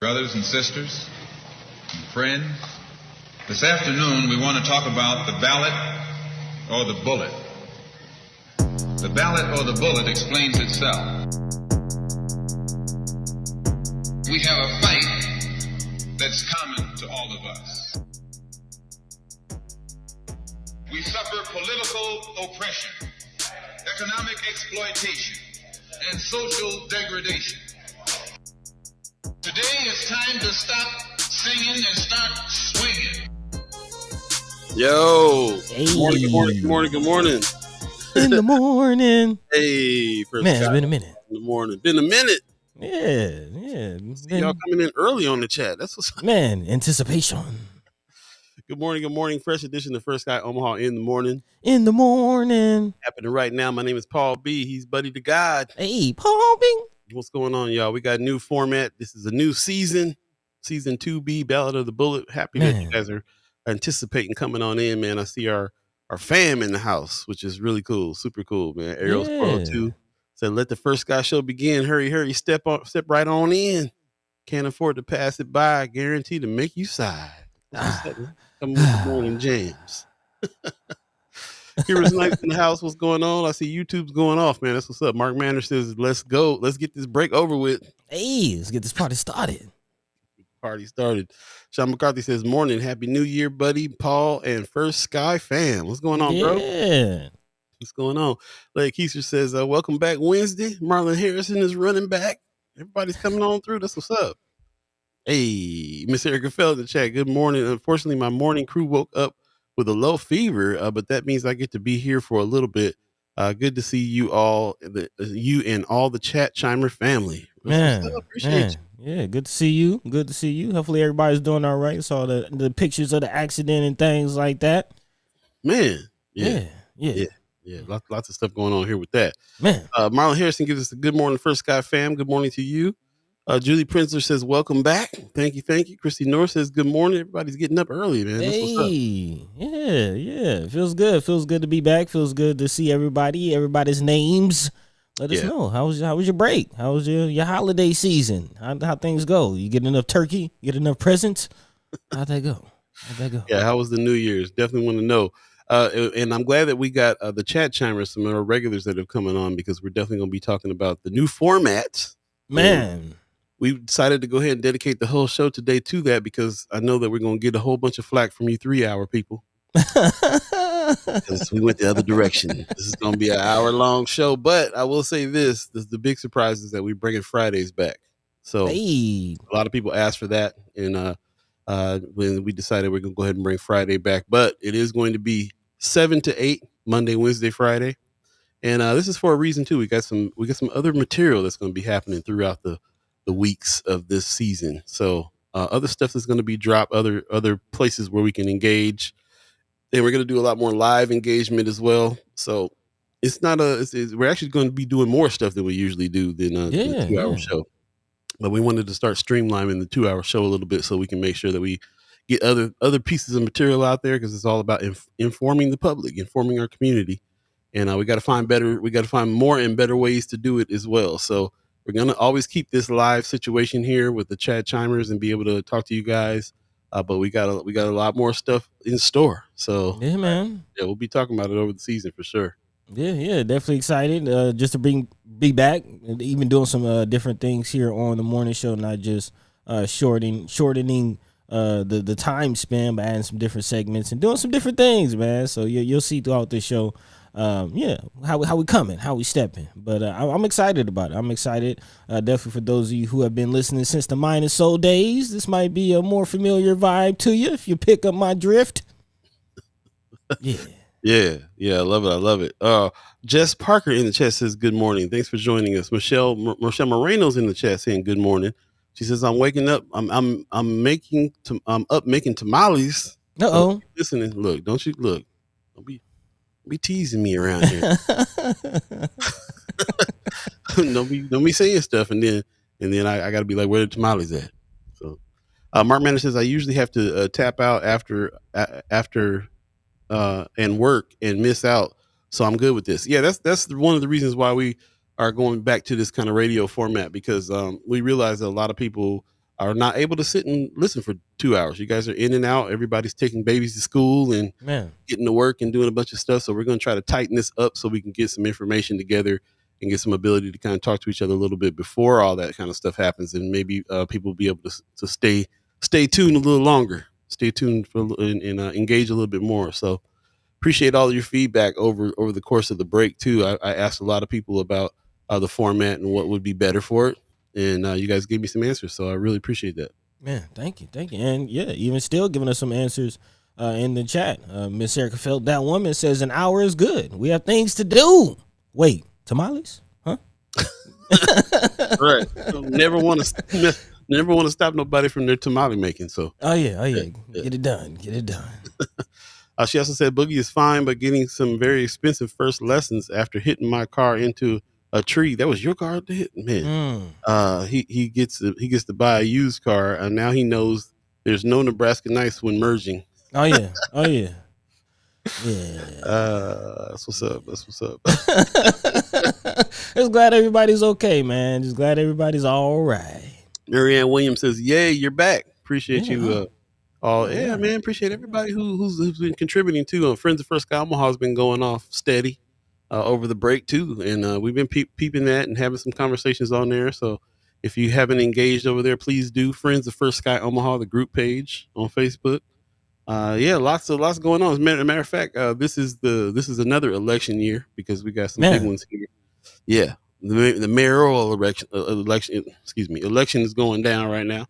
Brothers and sisters and friends, this afternoon we want to talk about the ballot or the bullet. The ballot or the bullet explains itself. We have a fight that's common to all of us. We suffer political oppression, economic exploitation, and social degradation. Today it's time to stop singing and start swinging. Yo. Hey. Good morning. In the morning. Hey, first Man, it's guy been a minute. in the morning. Been a minute. Yeah. See y'all coming in early on the chat. That's what's up. Man, anticipation. Good morning. Fresh edition of First Guy Omaha in the morning. In the morning. Happening right now. My name is Paul Beeee. He's buddy to Gawd. Hey, Paul Bing. What's going on, y'all? We got a new format. This is a new season. Season 2B, Ballot of the Bullet. Happy that you guys are anticipating coming on in, man. I see our fam in the house, which is really cool. Super cool, man. Ariel's Pro too. Said, let the First Guy show begin. Hurry, step right on in. Can't afford to pass it by. Guaranteed to make you sigh. Come with the morning jams. Here's Nice in the house. What's going on? I see YouTube's going off, man. That's what's up. Mark Manor says, let's go. Let's get this break over with. Hey, let's get this party started. Party started. Sean McCarthy says, morning. Happy New Year, buddy. Paul and First Guy fam. What's going on, bro? Yeah. What's going on? Larry Keiser says, welcome back Wednesday. Marlon Harrison is running back. Everybody's coming on through. That's what's up. Hey, Miss Erica fell in the chat. Good morning. Unfortunately, my morning crew woke up with a low fever, but that means I get to be here for a little bit. Good to see you all, you and all the chat chimer family. Man, appreciate you. Yeah, good to see you. Hopefully everybody's doing all right. Saw the pictures of the accident and things like that. Man, Yeah. Lots of stuff going on here with that. Man, Marlon Harrison gives us a good morning, First Guy fam. Good morning to you. Julie Prinzler says, welcome back. Thank you. Christy North says, good morning. Everybody's getting up early, man. That's what's up. Yeah. Feels good to be back. Feels good to see everybody's names. Let us know. How was your break? How was your holiday season? How things go? You get enough turkey? Get enough presents? How'd that go? Yeah, how was the New Year's? Definitely want to know. And I'm glad that we got the chat chimers, some of our regulars that have coming on, because we're definitely going to be talking about the new format. Man, we decided to go ahead and dedicate the whole show today to that, because I know that we're going to get a whole bunch of flack from you 3-hour people. Because we went the other direction. This is going to be an hour-long show, but I will say this: the big surprise is that we're bringing Fridays back. So a lot of people asked for that, and when we decided we're going to go ahead and bring Friday back, but it is going to be 7 to 8, Monday, Wednesday, Friday, and this is for a reason too. We got some other material that's going to be happening throughout the weeks of this season. So other stuff that's going to be dropped, other places where we can engage. And we're going to do a lot more live engagement as well. So it's not we're actually going to be doing more stuff than we usually do than the 2-hour show. But we wanted to start streamlining the 2-hour show a little bit so we can make sure that we get other pieces of material out there, because it's all about informing the public, informing our community. And we got to find more and better ways to do it as well. So we're going to always keep this live situation here with the chat chimers and be able to talk to you guys. But we got a lot more stuff in store. So yeah, man. Yeah, we'll be talking about it over the season for sure. Yeah, definitely excited just to be back, and even doing some different things here on the morning show, not just shortening the time span, but adding some different segments and doing some different things, man. So you'll see throughout the show, how we coming, how we stepping. But I'm excited about it. I'm excited, definitely for those of you who have been listening since the Mind and Soul days. This might be a more familiar vibe to you if you pick up my drift. Yeah, I love it. Jess Parker in the chat says good morning. Thanks for joining us. Michelle Moreno's in the chat saying good morning. She says, I'm waking up. I'm up making tamales. Listening. Look, don't be teasing me around here. don't be saying stuff and then I got to be like, where the tamales at? So Mark Manor says, I usually have to tap out after and work and miss out, so I'm good with this. Yeah, that's one of the reasons why we are going back to this kind of radio format, because we realize that a lot of people are not able to sit and listen for 2 hours. You guys are in and out. Everybody's taking babies to school and getting to work and doing a bunch of stuff. So we're going to try to tighten this up so we can get some information together and get some ability to kind of talk to each other a little bit before all that kind of stuff happens. And maybe people will be able to stay tuned a little longer, stay tuned for and engage a little bit more. So appreciate all of your feedback over the course of the break too. I asked a lot of people about the format and what would be better for it. And you guys gave me some answers, so I really appreciate that. Man, thank you. And yeah, even still giving us some answers in the chat. Miss Erica Felt That Woman says an hour is good. We have things to do. Wait, tamales? Huh? Right. Never want to stop nobody from their tamale making. So. Oh yeah. Get it done. She also said Boogie is fine, but getting some very expensive first lessons after hitting my car into a tree. That was your car to hit, man. He gets to buy a used car, and now he knows there's no Nebraska nice when merging. Oh yeah. That's what's up. Just glad everybody's okay, man. Just glad everybody's all right. Marianne Williams says, "Yay, you're back. Appreciate you." Man. Appreciate everybody who's been contributing too. Friends of First Sky Omaha has been going off steady over the break too, and we've been peeping that and having some conversations on there. So if you haven't engaged over there, please do. Friends of First Sky Omaha, the group page on Facebook. Lots going on. As a matter of fact, this is another election year because we got some big ones here. Yeah, the mayoral election. Election is going down right now.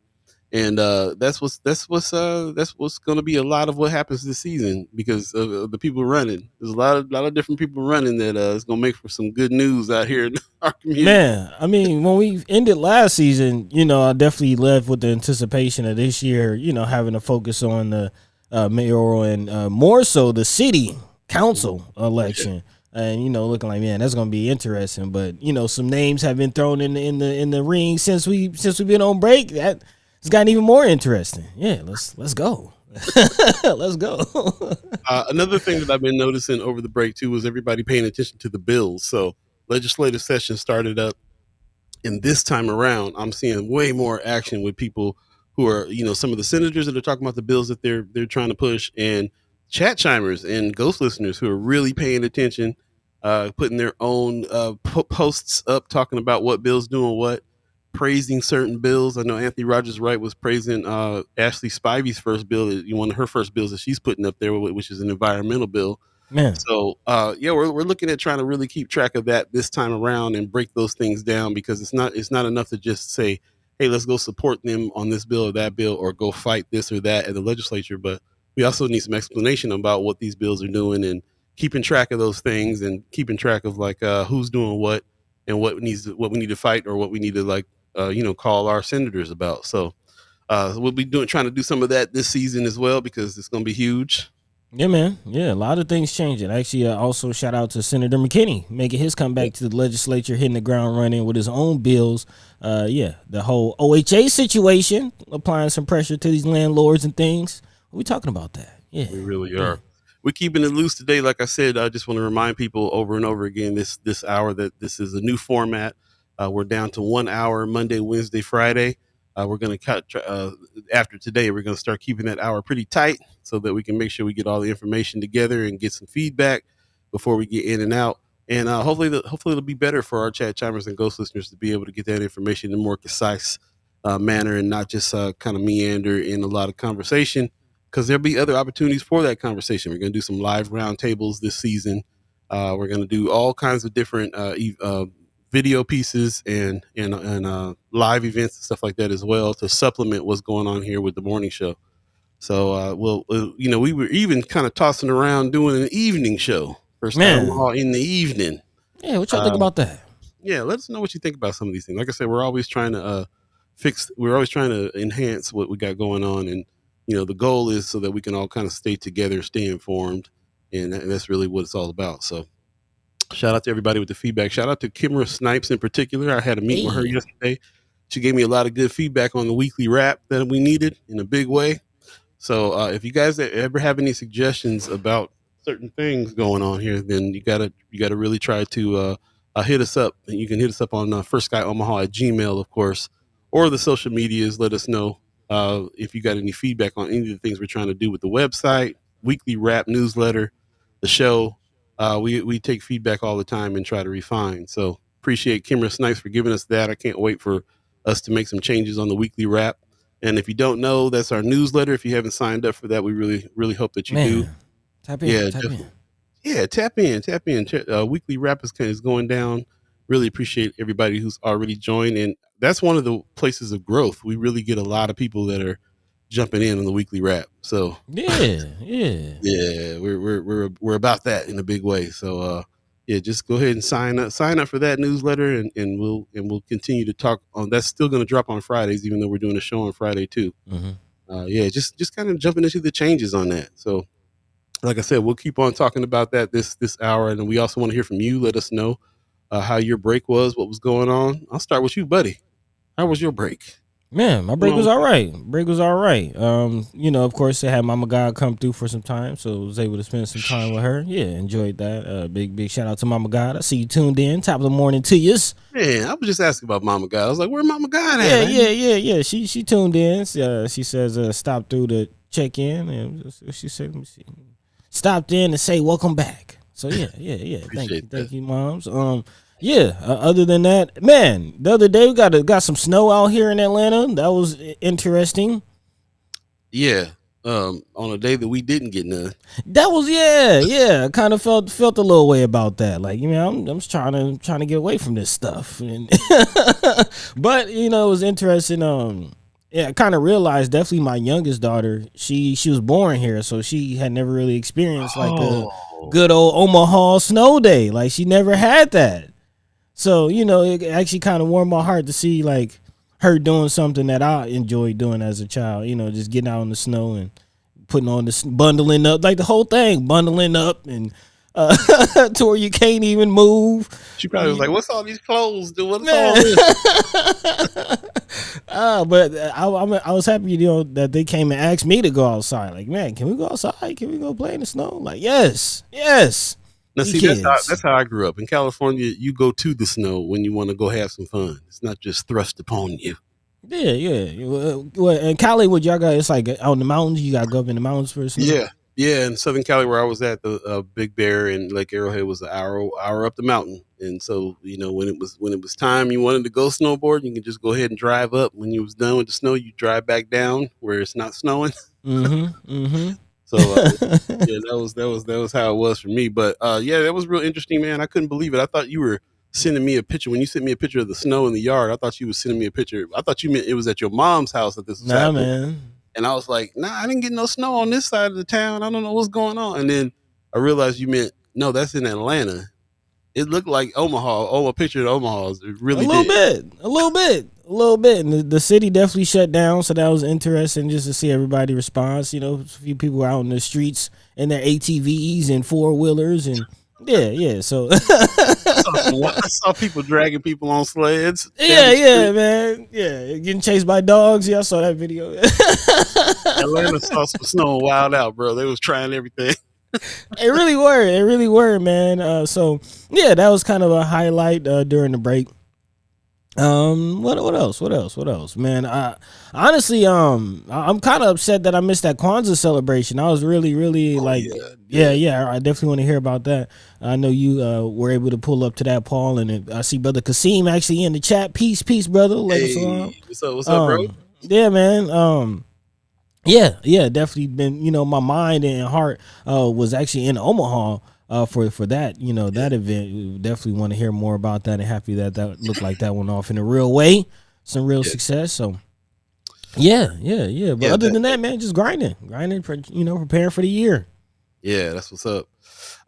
And that's what's going to be a lot of what happens this season because of the people running. There's a lot of different people running that is going to make for some good news out here in our community. Man, I mean, when we ended last season, I definitely left with the anticipation of this year, having to focus on the mayoral and more so the city council election. And looking like, man, that's gonna be interesting. But some names have been thrown in the ring since we've been on break. That it's gotten even more interesting. Yeah, let's go. Let's go. Another thing that I've been noticing over the break too was everybody paying attention to the bills. So legislative session started up, and this time around, I'm seeing way more action with people who are, some of the senators that are talking about the bills that they're trying to push, and chat chimers and ghost listeners who are really paying attention, putting their own posts up, talking about what bills doing what. Praising certain bills. I know Anthony Rogers Wright was praising Ashley Spivey's first bill, one of her first bills that she's putting up there, which is an environmental bill. Man. So we're looking at trying to really keep track of that this time around and break those things down because it's not enough to just say, hey, let's go support them on this bill or that bill or go fight this or that at the legislature. But we also need some explanation about what these bills are doing and keeping track of those things and keeping track of like who's doing what and what we need to fight or what we need to call our senators about. So we'll be trying to do some of that this season as well because it's going to be huge. Yeah, man. Yeah, a lot of things changing. Actually, also shout out to Senator McKinney making his comeback to the legislature, hitting the ground running with his own bills. The whole OHA situation, applying some pressure to these landlords and things. We talking about that. Yeah, we really are. We're keeping it loose today. Like I said, I just want to remind people over and over again this hour that this is a new format. We're down to 1 hour, Monday, Wednesday, Friday. We're going to cut after today. We're going to start keeping that hour pretty tight so that we can make sure we get all the information together and get some feedback before we get in and out. And hopefully it'll be better for our chat chimers and ghost listeners to be able to get that information in a more concise manner and not just kind of meander in a lot of conversation because there'll be other opportunities for that conversation. We're going to do some live roundtables this season. We're going to do all kinds of different video pieces and live events and stuff like that as well to supplement what's going on here with the morning show. So we were even kind of tossing around doing an evening show for Omaha in the evening. Yeah, what y'all think about that? Yeah, let us know what you think about some of these things. Like I said, we're always trying to enhance what we got going on, and the goal is so that we can all kind of stay together, stay informed, and that's really what it's all about. So shout out to everybody with the feedback. Shout out to Kimra Snipes in particular. I had a meet with her yesterday. She gave me a lot of good feedback on the weekly wrap that we needed in a big way. So if you guys ever have any suggestions about certain things going on here, then you gotta really try to hit us up. And you can hit us up on First Sky Omaha at Gmail, of course, or the social medias. Let us know if you got any feedback on any of the things we're trying to do with the website, weekly rap newsletter, the show. We take feedback all the time and try to refine. So appreciate Kimra Snipes for giving us that. I can't wait for us to make some changes on the weekly wrap. And if you don't know, that's our newsletter. If you haven't signed up for that, we really hope that you do. Tap in. Tap in. Weekly wrap is going down. Really appreciate everybody who's already joined. And that's one of the places of growth. We really get a lot of people that are jumping in on the weekly wrap. So yeah, we're about that in a big way. So just go ahead and sign up for that newsletter, and we'll continue to talk on. That's still going to drop on Fridays, even though we're doing a show on Friday too. Just kind of jumping into the changes on that. So like I said, we'll keep on talking about that this hour, and we also want to hear from you. Let us know how your break was, what was going on. I'll start with you, buddy. How was your break? Man, my break was all right. Of course, I had Mama Gawd come through for some time, so I was able to spend some time with her. Yeah, enjoyed that. Big shout out to Mama Gawd. I see you tuned in. Top of the morning to you. Man, I was just asking about Mama Gawd. I was like, where Mama Gawd at? Yeah. She tuned in. She says stop through to check in, and she said, let me see, stopped in to say welcome back. So yeah. Thank you, moms. Other than that, man, the other day we got some snow out here in Atlanta. That was interesting. Yeah. On a day that we didn't get none. That was I kind of felt a little way about that. Like, I'm just trying to get away from this stuff. And but it was interesting. I kind of realized definitely my youngest daughter, she was born here, so she had never really experienced like a good old Omaha snow day. Like, she never had that. So, it actually kind of warmed my heart to see like her doing something that I enjoyed doing as a child, just getting out in the snow and putting on this, bundling up, like the whole thing, bundling up and to where you can't even move. She probably was like, what's all these clothes doing? What's all this? But I was happy, that they came and asked me to go outside. Like, man, can we go outside? Can we go play in the snow? Like, yes. Now, see, that's how I grew up. In California, you go to the snow when you want to go have some fun. It's not just thrust upon you. Yeah. Well, in Cali, what y'all got, it's like out in the mountains. You got to go up in the mountains for snow. Yeah. In Southern Cali, where I was at, the Big Bear and Lake Arrowhead was an hour up the mountain. And so, when it was time you wanted to go snowboard, you can just go ahead and drive up. When you was done with the snow, you drive back down where it's not snowing. Mm-hmm. So that was how it was for me. But that was real interesting, man. I couldn't believe it. I thought you were sending me a picture when you sent me a picture of the snow in the yard. I thought you was sending me a picture. I thought you meant it was at your mom's house that this was happening. Man. And I was like, nah, I didn't get no snow on this side of the town. I don't know what's going on. And then I realized you meant no, that's in Atlanta. It looked like Omaha. Oh, a picture of Omaha. It really a little bit. And the city definitely shut down, so that was interesting just to see everybody response. A few people were out in the streets in their ATVs and four-wheelers, and so I saw people dragging people on sleds. Man. Yeah, getting chased by dogs. Yeah, I saw that video. Atlanta saw some snow and wild out, bro. They was trying everything. It really were, man. So yeah, that was kind of a highlight during the break. What else, man? Honestly, I'm kind of upset that I missed that Kwanzaa celebration. I was really I definitely want to hear about that. I know you were able to pull up to that, Paul, and I see Brother Kasim actually in the chat. Peace, brother. Hey, what's up, bro? Yeah, man. Yeah, definitely been, my mind and heart was actually in Omaha for that, that event. We definitely want to hear more about that, and happy that looked like that went off in a real way, some real success. So yeah. But other than that, man, just grinding for, preparing for the year. Yeah, that's what's up.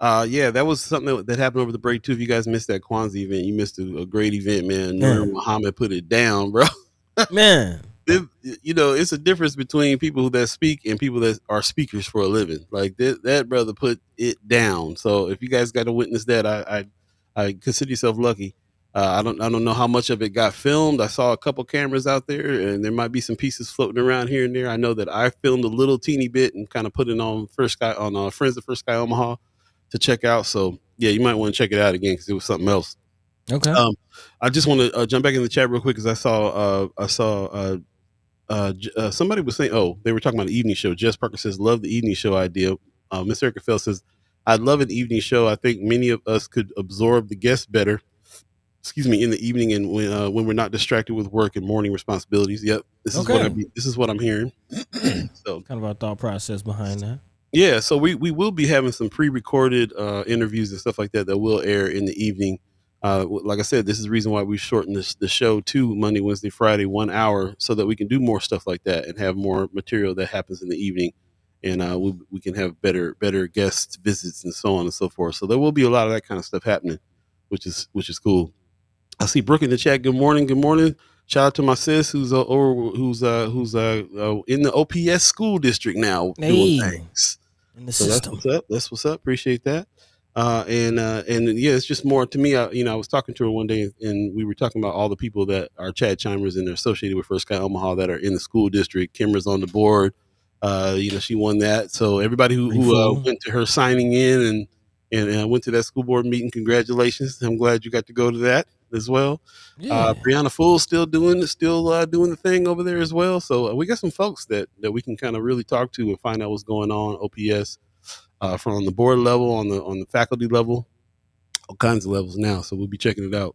That was something that happened over the break too. If you guys missed that Kwanzaa event, you missed a great event, man. Nur Muhammad put it down, bro. Man. It's a difference between people that speak and people that are speakers for a living. Like that brother put it down. So if you guys got to witness that, I consider yourself lucky. I don't know how much of it got filmed. I saw a couple cameras out there, and there might be some pieces floating around here and there. I know that I filmed a little teeny bit and kind of put it on Friends of First Sky Omaha to check out. So yeah, you might want to check it out again because it was something else. Okay. I just want to jump back in the chat real quick because I saw somebody was saying, oh, they were talking about the evening show. Jess Parker says, love the evening show idea. Miss Erica Fell says, I'd love an evening show. I think many of us could absorb the guests better. Excuse me, in the evening and when we're not distracted with work and morning responsibilities. Yep, this is what I'm hearing. So kind of our thought process behind that. Yeah, so we will be having some pre-recorded interviews and stuff like that will air in the evening. Like I said, this is the reason why we shortened the show to Monday, Wednesday, Friday, 1 hour, so that we can do more stuff like that and have more material that happens in the evening, and we can have better guest visits and so on and so forth. So there will be a lot of that kind of stuff happening, which is cool. I see Brooke in the chat. Good morning. Good morning. Shout out to my sis who's in the OPS school district now doing things. In the system. That's what's up. Appreciate that. And yeah, it's just more to me. I was talking to her one day and we were talking about all the people that are Chad Chimers and they're associated with First Sky Omaha that are in the school district. Kimber's on the board. She won that. So everybody who went to her signing in and went to that school board meeting, congratulations. I'm glad you got to go to that as well. Yeah. Brianna Fool's still doing the thing over there as well. So we got some folks that we can kind of really talk to and find out what's going on OPS from the board level, on the faculty level, all kinds of levels now. So we'll be checking it out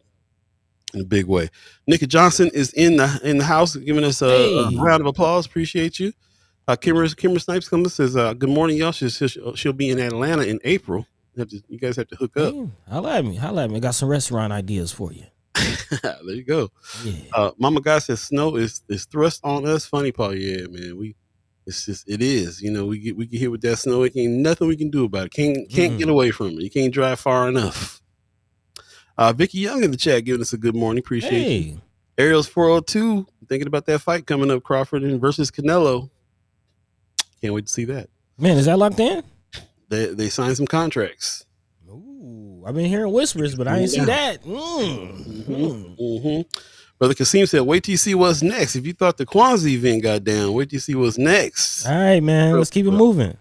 in a big way. Nikki Johnson is in the house giving us a round of applause. Appreciate you. Kimber Snipes comes and says, good morning, y'all. She'll be in Atlanta in April. You guys have to hook up. Holla at me. I got some restaurant ideas for you. There you go. Yeah. Mama God says snow is thrust on us. Funny Paul, yeah, man. It is. We get hit with that snow. It ain't nothing we can do about it. Can't get away from it. You can't drive far enough. Vicky Young in the chat giving us a good morning. Appreciate you. Ariel's 402 thinking about that fight coming up, Crawford versus Canelo. Can't wait to see that. Man, is that locked in? They signed some contracts. Ooh, I've been hearing whispers, but I didn't see that. Brother Kasim said, wait till you see what's next. If you thought the Kwanzaa event got down, wait till you see what's next. All right, man. Let's keep it moving.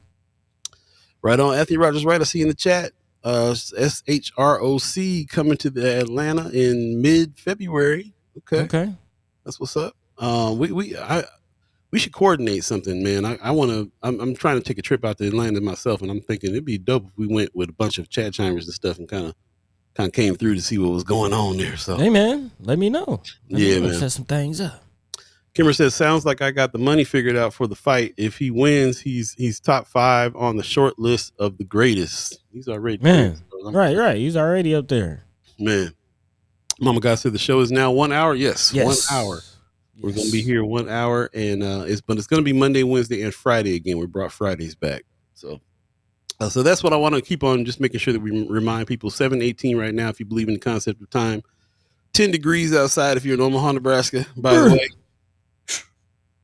Right on. Anthony Rogers, right. I see in the chat. SHROC coming to the Atlanta in mid-February. Okay. That's what's up. We should coordinate something, man. I'm trying to take a trip out to Atlanta myself, and I'm thinking it'd be dope if we went with a bunch of Chad Chimers and stuff and kind of came through to see what was going on there. So hey, man, let me know. Man. Set some things up. Kimber says, sounds like I got the money figured out for the fight. If he wins, he's top 5 on the short list of the greatest. He's already right. He's already up there. Man. Mama God said the show is now 1 hour. Yes. 1 hour. We're going to be here 1 hour, and it's going to be Monday, Wednesday, and Friday again. We brought Fridays back. So that's what I want to keep on, just making sure that we remind people. 7:18 right now, if you believe in the concept of time. 10 degrees outside if you're in Omaha, Nebraska, by the way.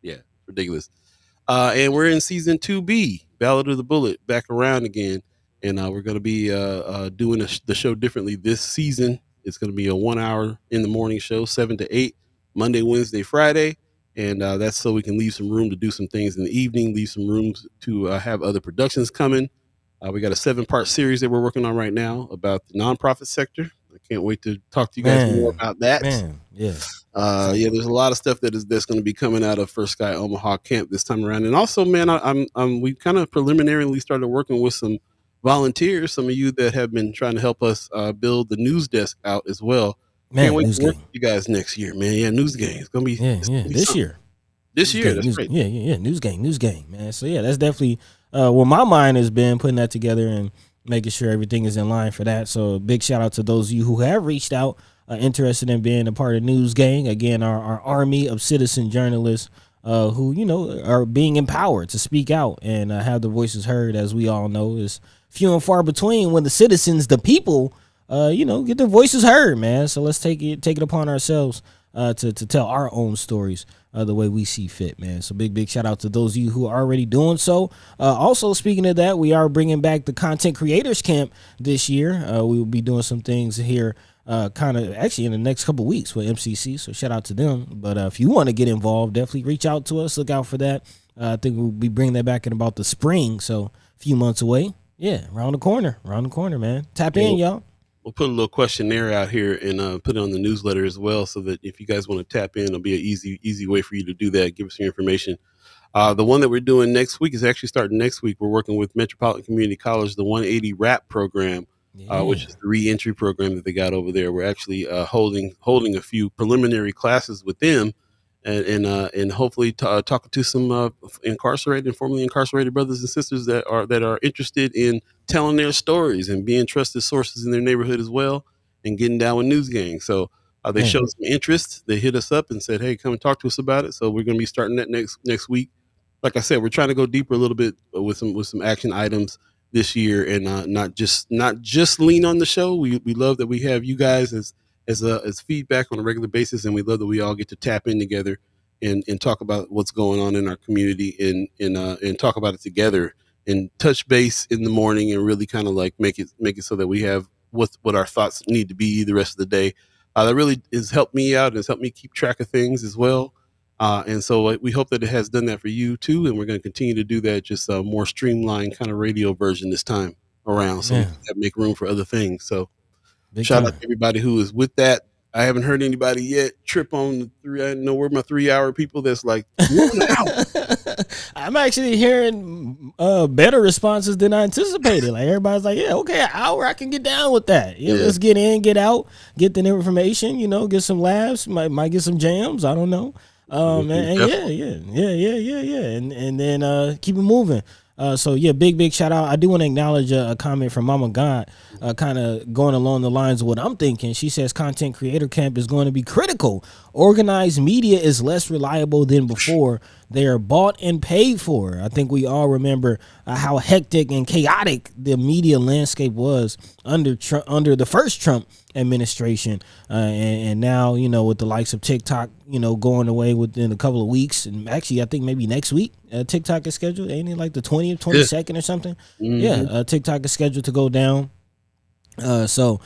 Yeah, ridiculous. And we're in season 2B, Ballot of the Bullet, back around again. And we're going to be doing the show differently this season. It's going to be a 1 hour in the morning show, 7 to 8. Monday, Wednesday, Friday, and that's so we can leave some room to do some things in the evening, leave some room to have other productions coming. We got a 7-part series that we're working on right now about the nonprofit sector. I can't wait to talk to you guys more about that. There's a lot of stuff that's going to be coming out of First Sky Omaha Camp this time around, and also, man, we kind of preliminarily started working with some volunteers, some of you that have been trying to help us build the news desk out as well. Man, can't wait to work with you guys next year, man. Yeah, news game. It's gonna be this year. This year, that's right. Yeah. News game, man. So yeah, that's definitely where my mind has been, putting that together and making sure everything is in line for that. So big shout out to those of you who have reached out, interested in being a part of News Gang. Again, our army of citizen journalists who are being empowered to speak out and have their voices heard. As we all know, is few and far between when the citizens, the people, get their voices heard, man. So let's take it upon ourselves to tell our own stories the way we see fit, man. So big shout out to those of you who are already doing so. Also, speaking of that, we are bringing back the Content Creators Camp this year. We will be doing some things here kind of actually in the next couple of weeks with MCC. So shout out to them. But if you want to get involved, definitely reach out to us. Look out for that. I think we'll be bringing that back in about the spring. So a few months away. Yeah, around the corner, man. Tap in, y'all. we'll put a little questionnaire out here and put it on the newsletter as well, so that if you guys want to tap in, it'll be an easy way for you to do that. Give us your information. The one that we're doing next week is actually starting next week. We're working with Metropolitan Community College, the 180 RAP program, which is the re-entry program that they got over there. We're actually holding a few preliminary classes with them, and hopefully talking to some incarcerated and formerly incarcerated brothers and sisters that are interested in telling their stories and being trusted sources in their neighborhood as well, and getting down with news gangs. So they showed some interest. They hit us up and said, "Hey, come and talk to us about it." So we're going to be starting that next week. Like I said, we're trying to go deeper a little bit with some action items this year, and not just lean on the show. We love that we have you guys as feedback on a regular basis, and we love that we all get to tap in together and talk about what's going on in our community, and talk about it together, and touch base in the morning, and really kind of like make it so that we have what our thoughts need to be the rest of the day. That really has helped me out, and has helped me keep track of things as well. And so we hope that it has done that for you too, and we're going to continue to do that, just a more streamlined kind of radio version this time around, so we can make room for other things. So shout out to everybody who is with that. I haven't heard anybody yet trip on the three. I know we're my 3 hour people that's like, I'm actually hearing better responses than I anticipated. Like, everybody's like, yeah, okay, an hour, I can get down with that. Yeah, let's get in, get out, get the information, get some laughs, might get some jams. I don't know. And then keep it moving. So big shout out. I do want to acknowledge a comment from Mama Gawd, kind of going along the lines of what I'm thinking. She says content creator camp is going to be critical. Organized media is less reliable than before. They are bought and paid for. I think we all remember how hectic and chaotic the media landscape was under the first Trump administration, and now with the likes of TikTok going away within a couple of weeks, and actually I think maybe next week TikTok is scheduled, ain't it, like the 20th 22nd or something? TikTok is scheduled to go down. So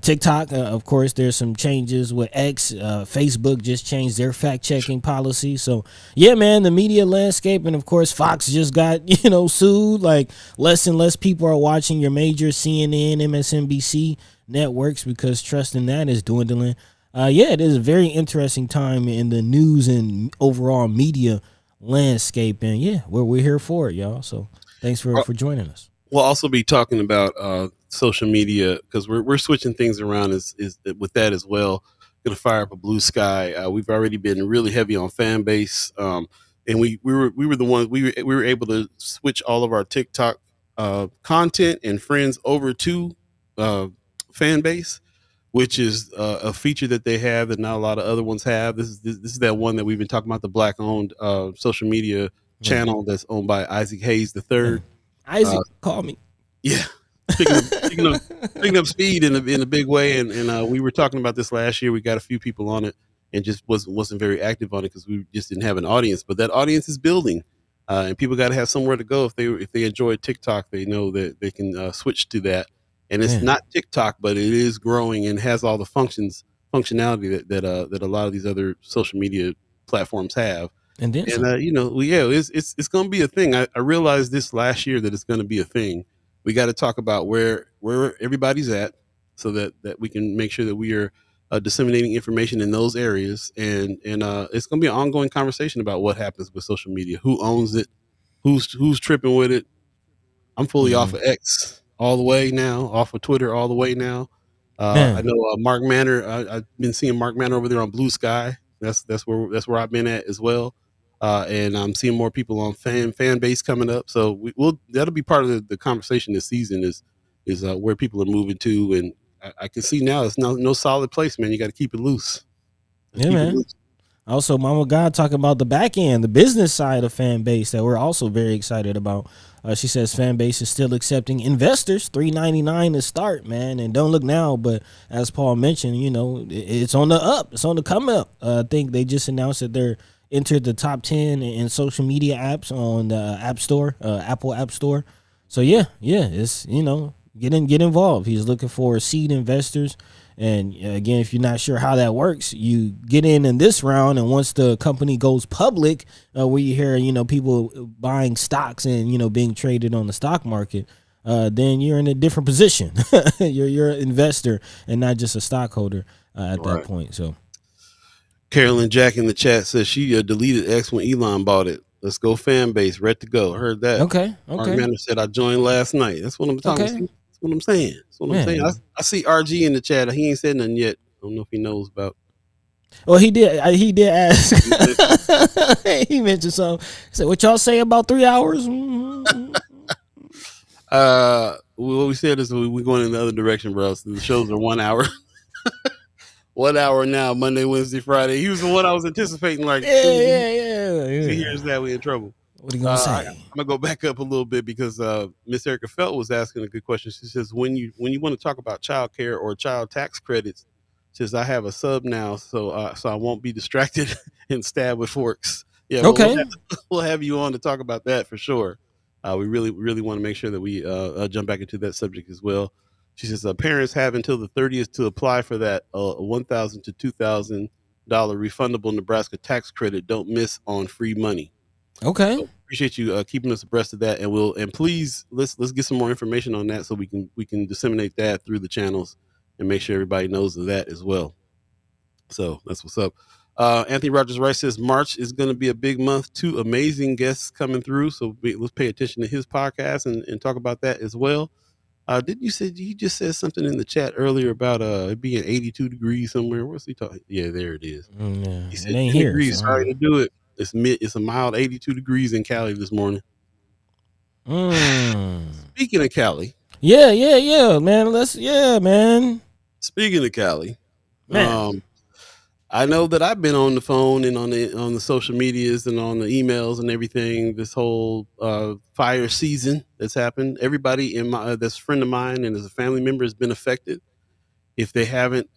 TikTok, of course, there's some changes with X. Facebook just changed their fact-checking policy. So man, the media landscape, and of course Fox just got sued. Like, less and less people are watching your major CNN, MSNBC networks because trust in that is dwindling. It is a very interesting time in the news and overall media landscape, and we're here for it, y'all. So thanks for joining us. We'll also be talking about social media, because we're switching things around is with that as well. Gonna fire up a blue sky. We've already been really heavy on fan base, and we were the ones we were able to switch all of our TikTok content and friends over to fan base, which is a feature that they have that not a lot of other ones have. This is that one that we've been talking about, the black owned social media channel that's owned by Isaac Hayes III. Isaac, call me. Yeah. Picking up speed in a big way, and we were talking about this last year. We got a few people on it, and just wasn't very active on it because we just didn't have an audience. But that audience is building, and people got to have somewhere to go. If they enjoy TikTok, they know that they can switch to that. And it's not TikTok, but it is growing and has all the functionality that a lot of these other social media platforms have. And then it's going to be a thing. I realized this last year that it's going to be a thing. We got to talk about where everybody's at, so that we can make sure that we are disseminating information in those areas. And it's going to be an ongoing conversation about what happens with social media, who owns it, who's tripping with it. I'm fully off of X all the way now, off of Twitter all the way now. I know Mark Manor. I've been seeing Mark Manor over there on Blue Sky. That's where I've been at as well. And I'm seeing more people on fan base coming up. So that'll be part of the conversation this season is where people are moving to. And I can see now it's no solid place, man. You got to keep it loose. Also, Mama Gawd talking about the back end, the business side of fan base that we're also very excited about. She says fan base is still accepting investors, $3.99 to start, man. And don't look now, but as Paul mentioned, it's on the up, it's on the come up. I think they just announced that they're entered the top 10 in social media apps on the App Store, Apple App Store. So it's get involved. He's looking for seed investors. And again, if you're not sure how that works, you get in this round, and once the company goes public, where you hear people buying stocks and being traded on the stock market, then you're in a different position. You're an investor and not just a stockholder at that point. So, Carolyn Jack in the chat says she deleted X when Elon bought it. Let's go fan base, ready to go. Heard that. Okay. Mark Manor said I joined last night. That's what I'm talking about. That's what I'm saying. That's what I'm saying. I see RG in the chat. He ain't said nothing yet. I don't know if he knows about. Well, he did. He did ask. He mentioned something. He said, "What y'all say about 3 hours?" What we said is we're going in the other direction, bro. So the shows are 1 hour. 1 hour now, Monday, Wednesday, Friday. He was the one I was anticipating. Like, yeah. If he hears that, we in trouble. What are you gonna say? I'm gonna go back up a little bit because Miss Erica Felt was asking a good question. She says, when you want to talk about child care or child tax credits, she says, I have a sub now, so I won't be distracted and stabbed with forks. Yeah, okay. We'll have you on to talk about that for sure. We really want to make sure that we jump back into that subject as well. She says parents have until the 30th to apply for that $1,000 to $2,000 refundable Nebraska tax credit. Don't miss on free money. Okay. So appreciate you keeping us abreast of that, and please let's get some more information on that so we can disseminate that through the channels and make sure everybody knows of that as well. So that's what's up. Anthony Rogers Rice says March is going to be a big month. 2 amazing guests coming through, so let's pay attention to his podcast and talk about that as well. Didn't you say you just said something in the chat earlier about it being 82 degrees somewhere? What's he talking? Yeah, there it is. Yeah, he said it ain't 10 here. Degrees, sorry to do it. It's a mild 82 degrees in Cali this morning. Speaking of Cali, yeah, man. Speaking of Cali, I know that I've been on the phone and on the social medias and on the emails and everything. This whole fire season that's happened. Everybody that's a friend of mine and as a family member has been affected. If they haven't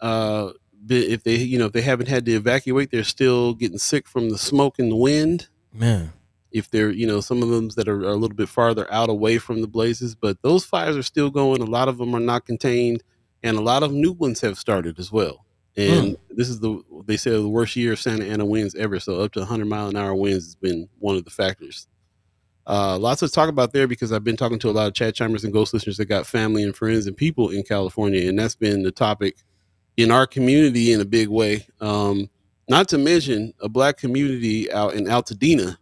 if they haven't had to evacuate, they're still getting sick from the smoke and the wind. Man, if they're some of them that are a little bit farther out away from the blazes, but those fires are still going. A lot of them are not contained, and a lot of new ones have started as well. And this is they say the worst year of Santa Ana winds ever. So up to 100-mile-an-hour winds has been one of the factors. Lots to talk about there because I've been talking to a lot of chat chimers and ghost listeners that got family and friends and people in California, and that's been the topic in our community in a big way. Not to mention a black community out in Altadena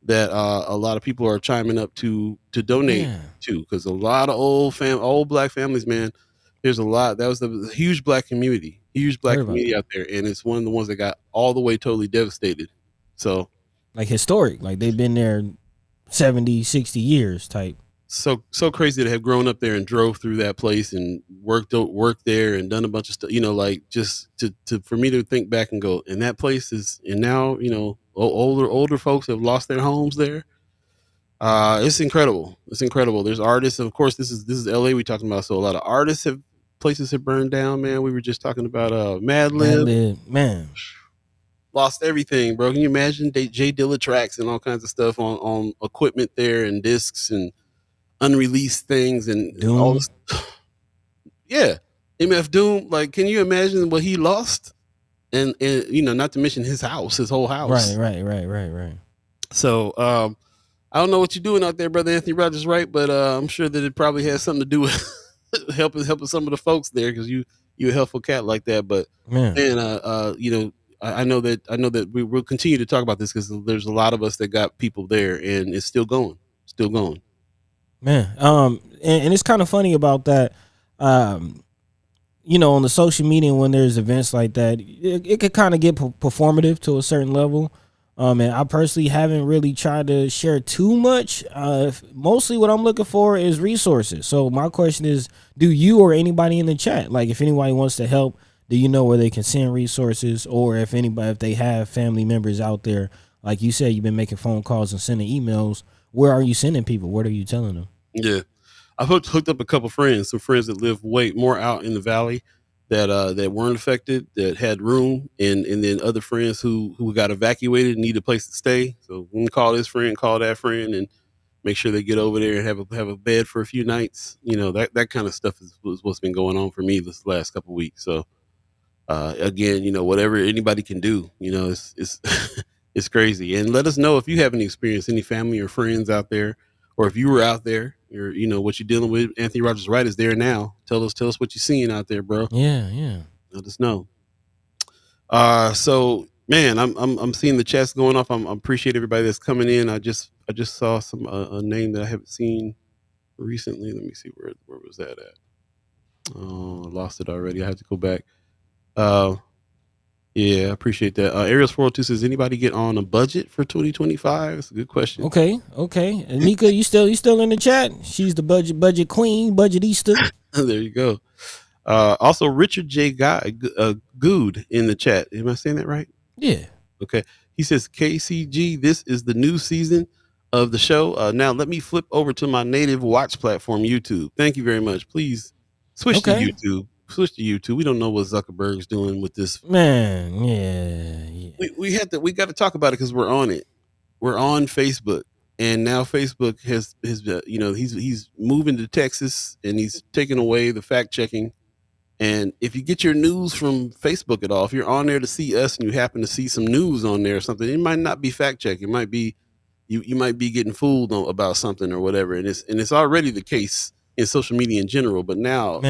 that a lot of people are chiming up to donate to, because a lot of old black families, man. There's a lot. That was a huge black community out there, and it's one of the ones that got all the way totally devastated. So, like historic, like they've been there 70, 60 years type. So crazy to have grown up there and drove through that place and worked there and done a bunch of stuff, like just for me to think back and go, and that place is, and now, older folks have lost their homes there. It's incredible. There's artists. Of course, this is LA we talking about. So a lot of places have burned down, man. We were just talking about Madlib, man. Lost everything, bro. Can you imagine Jay Dilla tracks and all kinds of stuff on equipment there and discs and unreleased things and Doom. All this. Yeah, MF Doom. Like, can you imagine what he lost? And not to mention his whole house. Right. So I don't know what you're doing out there, brother Anthony Rogers, right? But I'm sure that it probably has something to do with helping some of the folks there, because you a helpful cat like that. But man, I know that we will continue to talk about this because there's a lot of us that got people there, and it's still going. Man, and it's kind of funny about that. On the social media, when there's events like that, it could kind of get performative to a certain level. And I personally haven't really tried to share too much. Mostly what I'm looking for is resources. So my question is, do you or anybody in the chat, like if anybody wants to help, do you know where they can send resources? Or if they have family members out there, like you said, you've been making phone calls and sending emails, where are you sending people? What are you telling them? Yeah, I hooked up a couple some friends that live way more out in the valley that weren't affected, that had room, and then other friends who got evacuated and need a place to stay. So we can call this friend, call that friend, and make sure they get over there and have a bed for a few nights. That kind of stuff is what's been going on for me this last couple of weeks. So again, whatever anybody can do, it's it's crazy. And let us know if you have any experience, any family or friends out there, or if you were out there what you're dealing with. Anthony Rogers Wright is there now. Tell us what you're seeing out there, bro. Yeah. Let us know. So man, I'm seeing the chats going off. I appreciate everybody that's coming in. I just saw some a name that I haven't seen recently. Let me see where was that at. Oh, I lost it already. I have to go back. Yeah, I appreciate that. Ariel's 402 says, anybody get on a budget for 2025? It's a good question. Okay. And Mika, you still in the chat? She's the budget queen, budgetista. There you go. Also, Richard J. Gawd in the chat. Am I saying that right? Yeah. Okay. He says, KCG, this is the new season of the show. Now, let me flip over to my native watch platform, YouTube. Thank you very much. Please switch to YouTube. We don't know what Zuckerberg's doing with this. Man, yeah. We got to talk about it because we're on it. We're on Facebook. And now Facebook has he's moving to Texas and he's taking away the fact checking. And if you get your news from Facebook at all, if you're on there to see us and you happen to see some news on there or something, it might not be fact check. It might be you might be getting fooled about something or whatever. And it's already the case in social media in general. But now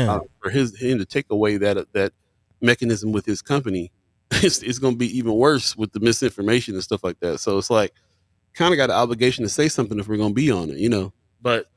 for him to take away that mechanism with his company, it's going to be even worse with the misinformation and stuff like that. So it's like kind of got an obligation to say something if we're going to be on it, But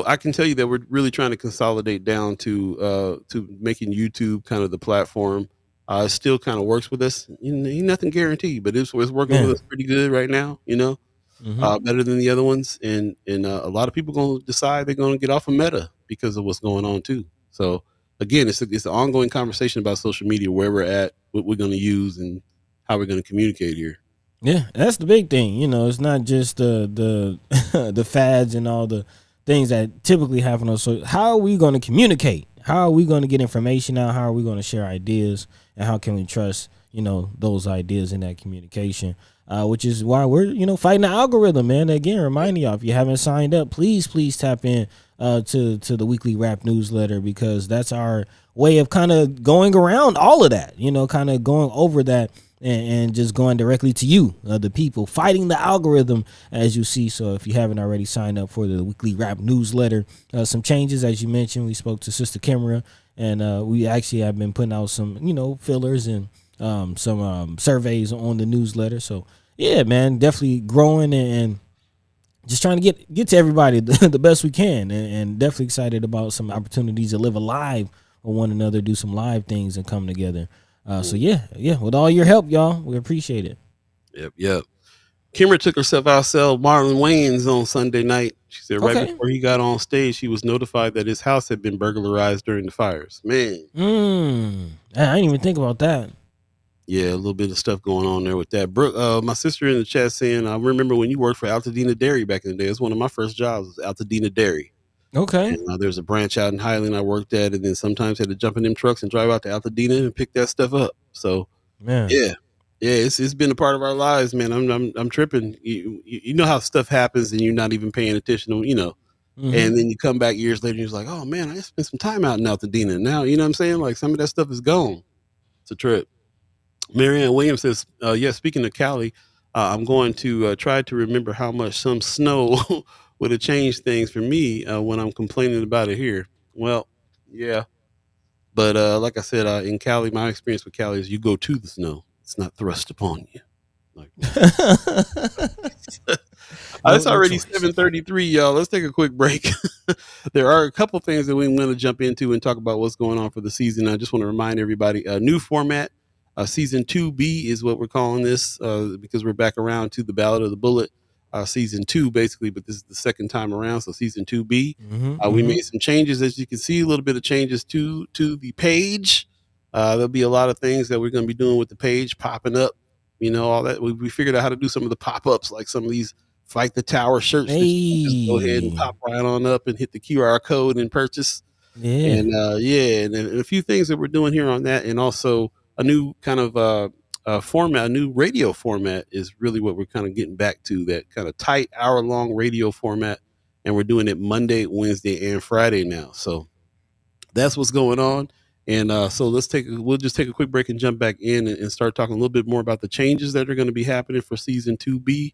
I can tell you that we're really trying to consolidate down to making YouTube kind of the platform. It still kind of works with us. Nothing guaranteed, but it's working with us pretty good right now. Better than the other ones, and a lot of people going to decide they're going to get off of Meta because of what's going on too. So again, it's an ongoing conversation about social media, where we're at, what we're going to use, and how we're going to communicate here. Yeah, that's the big thing. It's not just the the fads and all the things that typically happen on. So how are we going to communicate? How are we going to get information out? How are we going to share ideas? And how can we trust, those ideas in that communication? Which is why we're, fighting the algorithm, man. Again, reminding y'all, if you haven't signed up, please tap in to the weekly rap newsletter, because that's our way of kind of going around all of that, kind of going over that and just going directly to you, the people, fighting the algorithm, as you see. So if you haven't already signed up for the weekly rap newsletter, some changes, as you mentioned, we spoke to Sister Kimra, and we actually have been putting out some, fillers and some surveys on the newsletter. So yeah, man, definitely growing and just trying to get to everybody the best we can, and definitely excited about some opportunities to live alive with one another, do some live things and come together. So yeah, with all your help, y'all, we appreciate it. Yep. Kimra took herself out to sell Marlon Wayans on Sunday night. She said right before he got on stage, she was notified that his house had been burglarized during the fires. Man. I didn't even think about that. Yeah, a little bit of stuff going on there with that. Brooke, my sister in the chat saying, I remember when you worked for Altadena Dairy back in the day. It's one of my first jobs, was Altadena Dairy. Okay. And, there's a branch out in Highland I worked at, and then sometimes had to jump in them trucks and drive out to Altadena and pick that stuff up. So, man, yeah, it's been a part of our lives, man. I'm tripping. You know how stuff happens and you're not even paying attention, and then you come back years later and you're like, oh man, I spent some time out in Altadena. Now, you know what I'm saying? Like some of that stuff is gone. It's a trip. Marianne Williams says, speaking of Cali, I'm going to try to remember how much some snow would have changed things for me when I'm complaining about it here. Well, yeah. But like I said, in Cali, my experience with Cali is you go to the snow. It's not thrust upon you. Like it's already 7:33, y'all. Let's take a quick break. There are a couple things that we want to jump into and talk about what's going on for the season. I just want to remind everybody, a new format. Season 2B is what we're calling this because we're back around to the Ballot or the Bullet. Season 2, basically, but this is the second time around, so Season 2B. We made some changes, as you can see, a little bit of changes to the page. There'll be a lot of things that we're going to be doing with the page, popping up, all that. We figured out how to do some of the pop-ups, like some of these Fight the Tower shirts. That you just go ahead and pop right on up and hit the QR code and purchase. Yeah. And and a few things that we're doing here on that, and also a new kind of format, a new radio format is really what we're kind of getting back to, that kind of tight hour-long radio format, and we're doing it Monday, Wednesday, and Friday now. So that's what's going on. And so we'll just take a quick break and jump back in and start talking a little bit more about the changes that are going to be happening for Season 2B,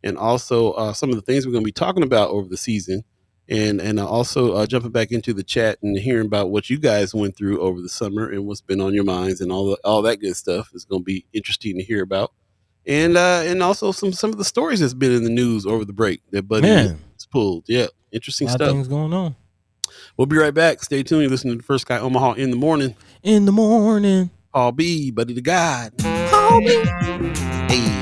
and also some of the things we're going to be talking about over the season. and also jumping back into the chat and hearing about what you guys went through over the summer and what's been on your minds and all that good stuff is going to be interesting to hear about. And also some of the stories that's been in the news over the break that Buddy has pulled. Yeah, interesting stuff. Things going on. We'll be right back. Stay tuned. You're listening to the First Guy Omaha in the morning. In the morning. Paul Beeee, Buddy the Gawd. Paul Beeee. Hey.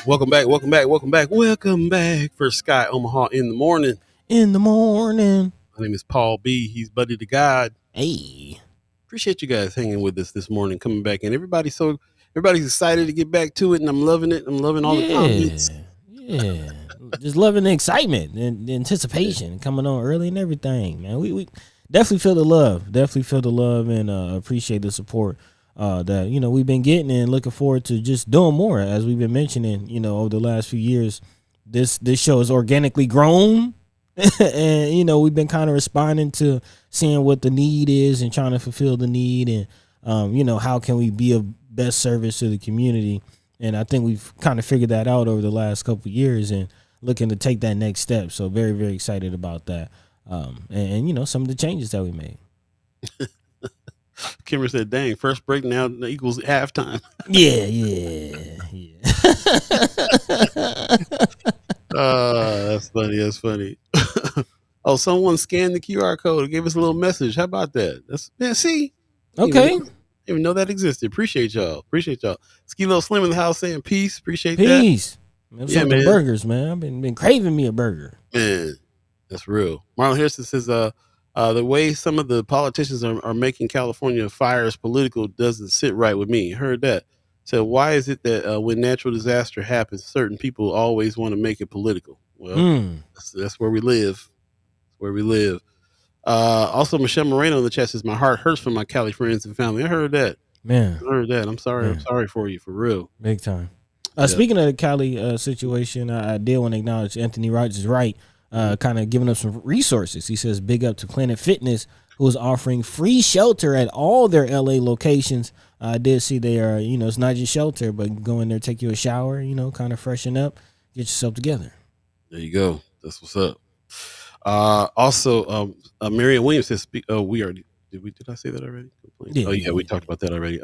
Welcome back. First Sky Omaha in the morning. My name is Paul Beeee. He's Buddy the Gawd. Hey. Appreciate you guys hanging with us this morning, coming back in. Everybody's excited to get back to it, and I'm loving it. I'm loving all the comments. Yeah. Just loving the excitement and the anticipation coming on early and everything, man. We definitely feel the love and appreciate the support that we've been getting, and looking forward to just doing more. As we've been mentioning, over the last few years, this show has organically grown, and we've been kind of responding to seeing what the need is and trying to fulfill the need, and how can we be of best service to the community. And I think we've kind of figured that out over the last couple of years and looking to take that next step. So very, very excited about that, and some of the changes that we made. Kimmer said, "Dang, first break now equals halftime." Yeah. That's funny. Oh, someone scanned the QR code and gave us a little message. How about that? See? Okay. Didn't even know that existed. Appreciate y'all. Skilo Slim in the house saying peace. Appreciate peace. that. Yeah, man. Burgers, man. I've been craving me a burger. Man, that's real. Marlon Harrison says, the way some of the politicians are making California fires political doesn't sit right with me. Heard that. So why is it that when natural disaster happens, certain people always want to make it political? Well, that's where we live. Also, Michelle Moreno in the chat says, my heart hurts for my Cali friends and family. I heard that. Man. I heard that. I'm sorry. I'm sorry for you, for real. Big time. Speaking of the Cali situation, I did want to acknowledge Anthony Rogers Wright, kind of giving us some resources. He says, big up to Planet Fitness, who is offering free shelter at all their LA locations. I did see they are, it's not just shelter, but go in there, take you a shower, kind of freshen up, get yourself together. There you go. That's what's up. Also, Marion Williams says, we already, did I say that already? Yeah, we talked about that already.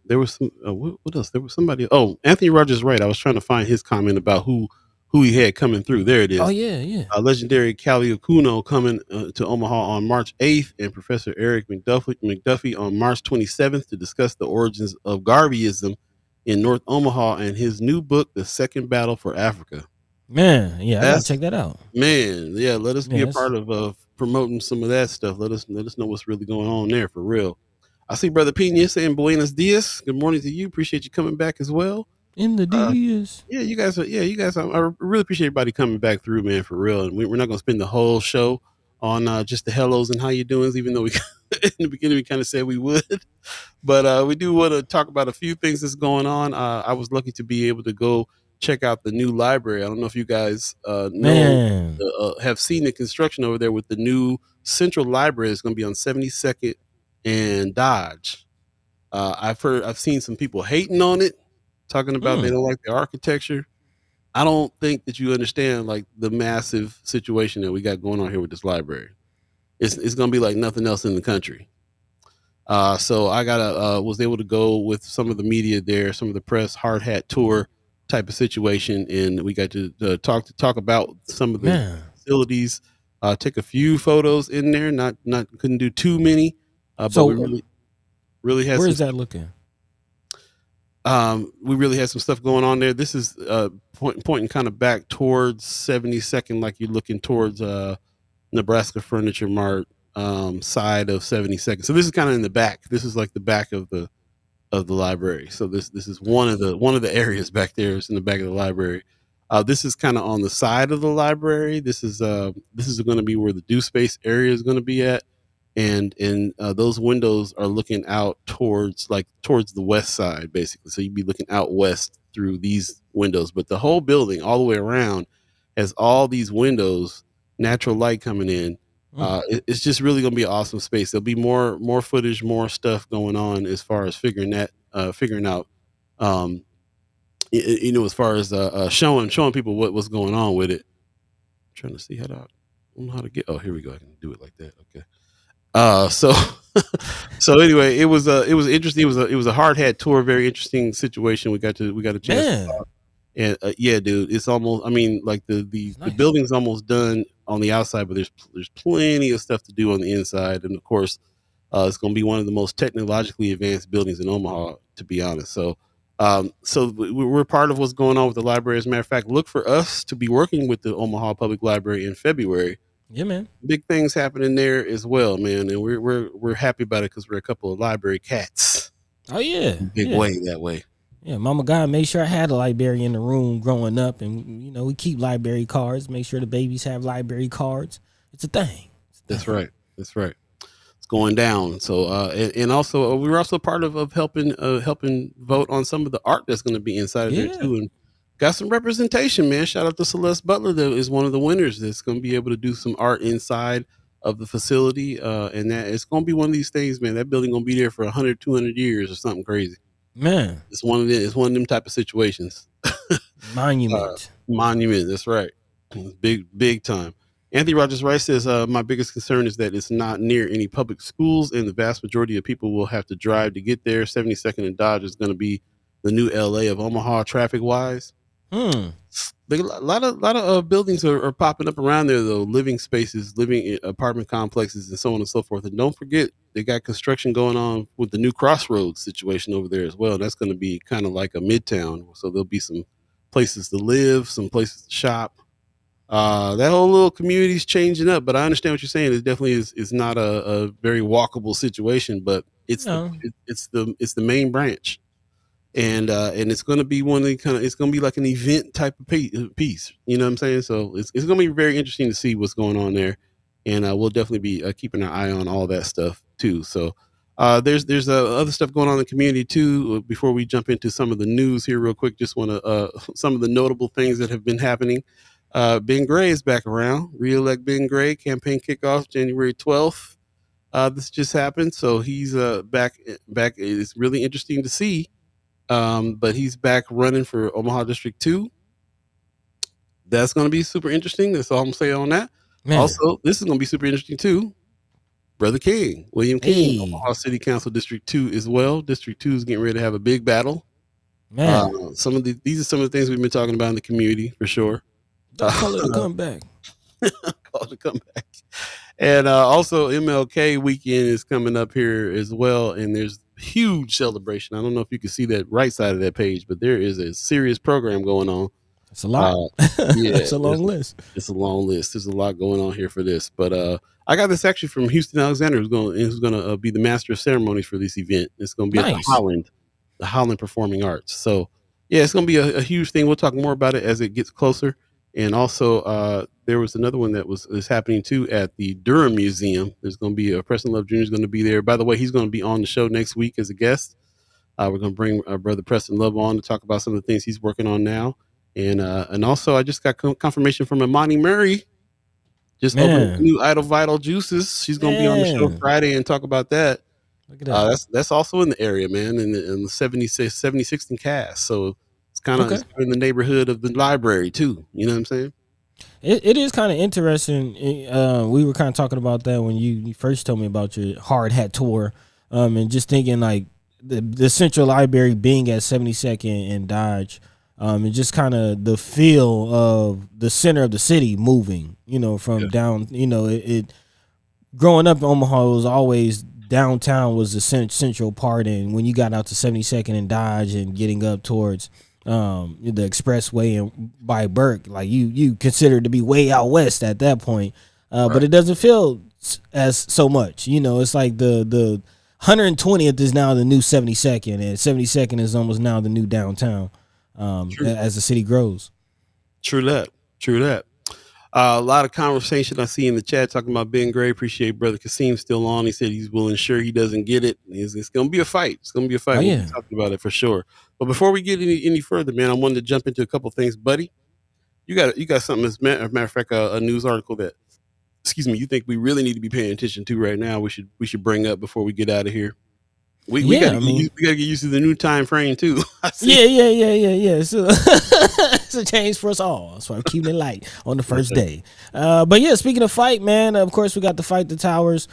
There was some, what else? There was somebody, Anthony Rogers Wright. I was trying to find his comment about who he had coming through. There it is. Oh, yeah. Legendary Cali Okuno coming to Omaha on March 8th, and Professor Eric McDuffie on March 27th to discuss the origins of Garveyism in North Omaha and his new book, The Second Battle for Africa. Man, yeah, I gotta check that out. Man, yeah, let us be a part of promoting some of that stuff. Let us know what's really going on there, for real. I see Brother Pena saying Buenos Dias. Good morning to you. Appreciate you coming back as well. In the Dias. You guys. I really appreciate everybody coming back through, man, for real. And we're not going to spend the whole show on just the hellos and how you doing, even though we in the beginning we kind of said we would. But we do want to talk about a few things that's going on. I was lucky to be able to go check out the new library. I don't know if you guys have seen the construction over there with the new central library. It's going to be on 72nd and Dodge. I've seen some people hating on it, talking about they don't like the architecture. I don't think that you understand like the massive situation that we got going on here with this library. It's going to be like nothing else in the country. So I was able to go with some of the media there, some of the press, hard hat tour type of situation, and we got to talk about some of the facilities Take a few photos in there. Not couldn't do too many. But we really had. Where's that looking? We really had some stuff going on there. This is pointing kind of back towards 72nd, like you're looking towards Nebraska Furniture Mart side of 72nd. So this is kind of in the back. This is like the back of the library. So this is one of the areas back there. It's in the back of the library. This is kind of on the side of the library. This is going to be where the due space area is going to be at, and those windows are looking out towards the west side, basically. So you'd be looking out west through these windows, but the whole building all the way around has all these windows, natural light coming in. It's just really going to be an awesome space. There'll be more footage, more stuff going on as far as figuring out, as far as showing people what's going on with it. I'm trying to see I don't know how to get. Oh, here we go. I can do it like that. Okay. So anyway, it was interesting. It was a hard hat tour, very interesting situation. We got a chance to talk. And yeah, dude, it's almost. I mean, like the nice. building's almost done on the outside, but there's plenty of stuff to do on the inside, and of course, it's going to be one of the most technologically advanced buildings in Omaha, to be honest. So, we're part of what's going on with the library. As a matter of fact, look for us to be working with the Omaha Public Library in February. Yeah, man. Big things happening there as well, man, and we're happy about it because we're a couple of library cats. Oh yeah, big way that way. Yeah, Mama God made sure I had a library in the room growing up, and we keep library cards. Make sure the babies have library cards. It's a thing. That's right. It's going down. So and also we were also part of helping vote on some of the art that's going to be inside of there too, and got some representation, man. Shout out to Celeste Butler, that is one of the winners that's going to be able to do some art inside of the facility, and that it's going to be one of these things, man. That building going to be there for 100, 200 years or something crazy. Man, it's one of them type of situations. Monument. That's right. Big time. Anthony Rogers Rice says, my biggest concern is that it's not near any public schools, and the vast majority of people will have to drive to get there. 72nd and Dodge is going to be the new LA of Omaha traffic wise. A lot of buildings are popping up around there, though. Living spaces, living apartment complexes, and so on and so forth. And don't forget, they got construction going on with the new Crossroads situation over there as well. That's going to be kind of like a midtown. So there'll be some places to live, some places to shop. That whole little community is changing up, but I understand what you're saying. It definitely is not a very walkable situation, but it's the main branch. And it's going to be one of the it's going to be like an event type of piece. You know what I'm saying? So it's going to be very interesting to see what's going on there. And we'll definitely be keeping our eye on all that stuff too. So there's other stuff going on in the community too. Before we jump into some of the news here real quick, just want to some of the notable things that have been happening. Ben Gray is back around. Re-elect Ben Gray, campaign kickoff January 12th. This just happened. So he's back. It's really interesting to see. But he's back running for Omaha District 2. That's going to be super interesting. That's all I'm saying on that. Man. Also, this is going to be super interesting too. Brother King, William King, Omaha City Council District 2 as well. District 2 is getting ready to have a big battle. Man, these are some of the things we've been talking about in the community for sure. Call it a comeback. Call it a comeback. And also MLK weekend is coming up here as well, and there's huge celebration. I don't know if you can see that right side of that page, but there is a serious program going on. It's a lot. Yeah, it's a long list. It's a long list. There's a lot going on here for this. But I got this actually from Houston Alexander, who's going to be the master of ceremonies for this event. It's going to be at the Holland Performing Arts. So yeah, it's going to be a huge thing. We'll talk more about it as it gets closer. And also, there was another one that is happening too at the Durham Museum. There's going to be Preston Love Jr. is going to be there. By the way, he's going to be on the show next week as a guest. We're going to bring our brother Preston Love on to talk about some of the things he's working on now. And also, I just got confirmation from Imani Murray. Just opened new Idol Vital Juices. She's going to be on the show Friday and talk about that. Look at that. That's also in the area, man, in the 76th and Cass. So it's kind of in the neighborhood of the library too. You know what I'm saying? It is kind of interesting. We were kind of talking about that when you first told me about your hard hat tour, and just thinking like the Central Library being at 72nd and Dodge. And just kind of the feel of the center of the city moving, from down, it growing up in Omaha, it was always downtown was the central part. And when you got out to 72nd and Dodge and getting up towards the expressway and by Burke, like you considered to be way out west at that point. But it doesn't feel as so much, it's like the 120th is now the new 72nd, and 72nd is almost now the new downtown as the city grows. True that. A lot of conversation I see in the chat talking about Ben Gray. Appreciate Brother Kasim still on. He said he's willing, sure he doesn't get it. It's going to be a fight. We'll be talking about it for sure. But before we get any further, man, I wanted to jump into a couple things, buddy. You got something, as a matter of fact, a news article that, you think we really need to be paying attention to right now. We should bring up before we get out of here. We got to get used to the new time frame too. Yeah. So, it's a change for us all. So I'm keeping it light on the first day. But yeah, speaking of fight, man, of course we got the Fight the Towers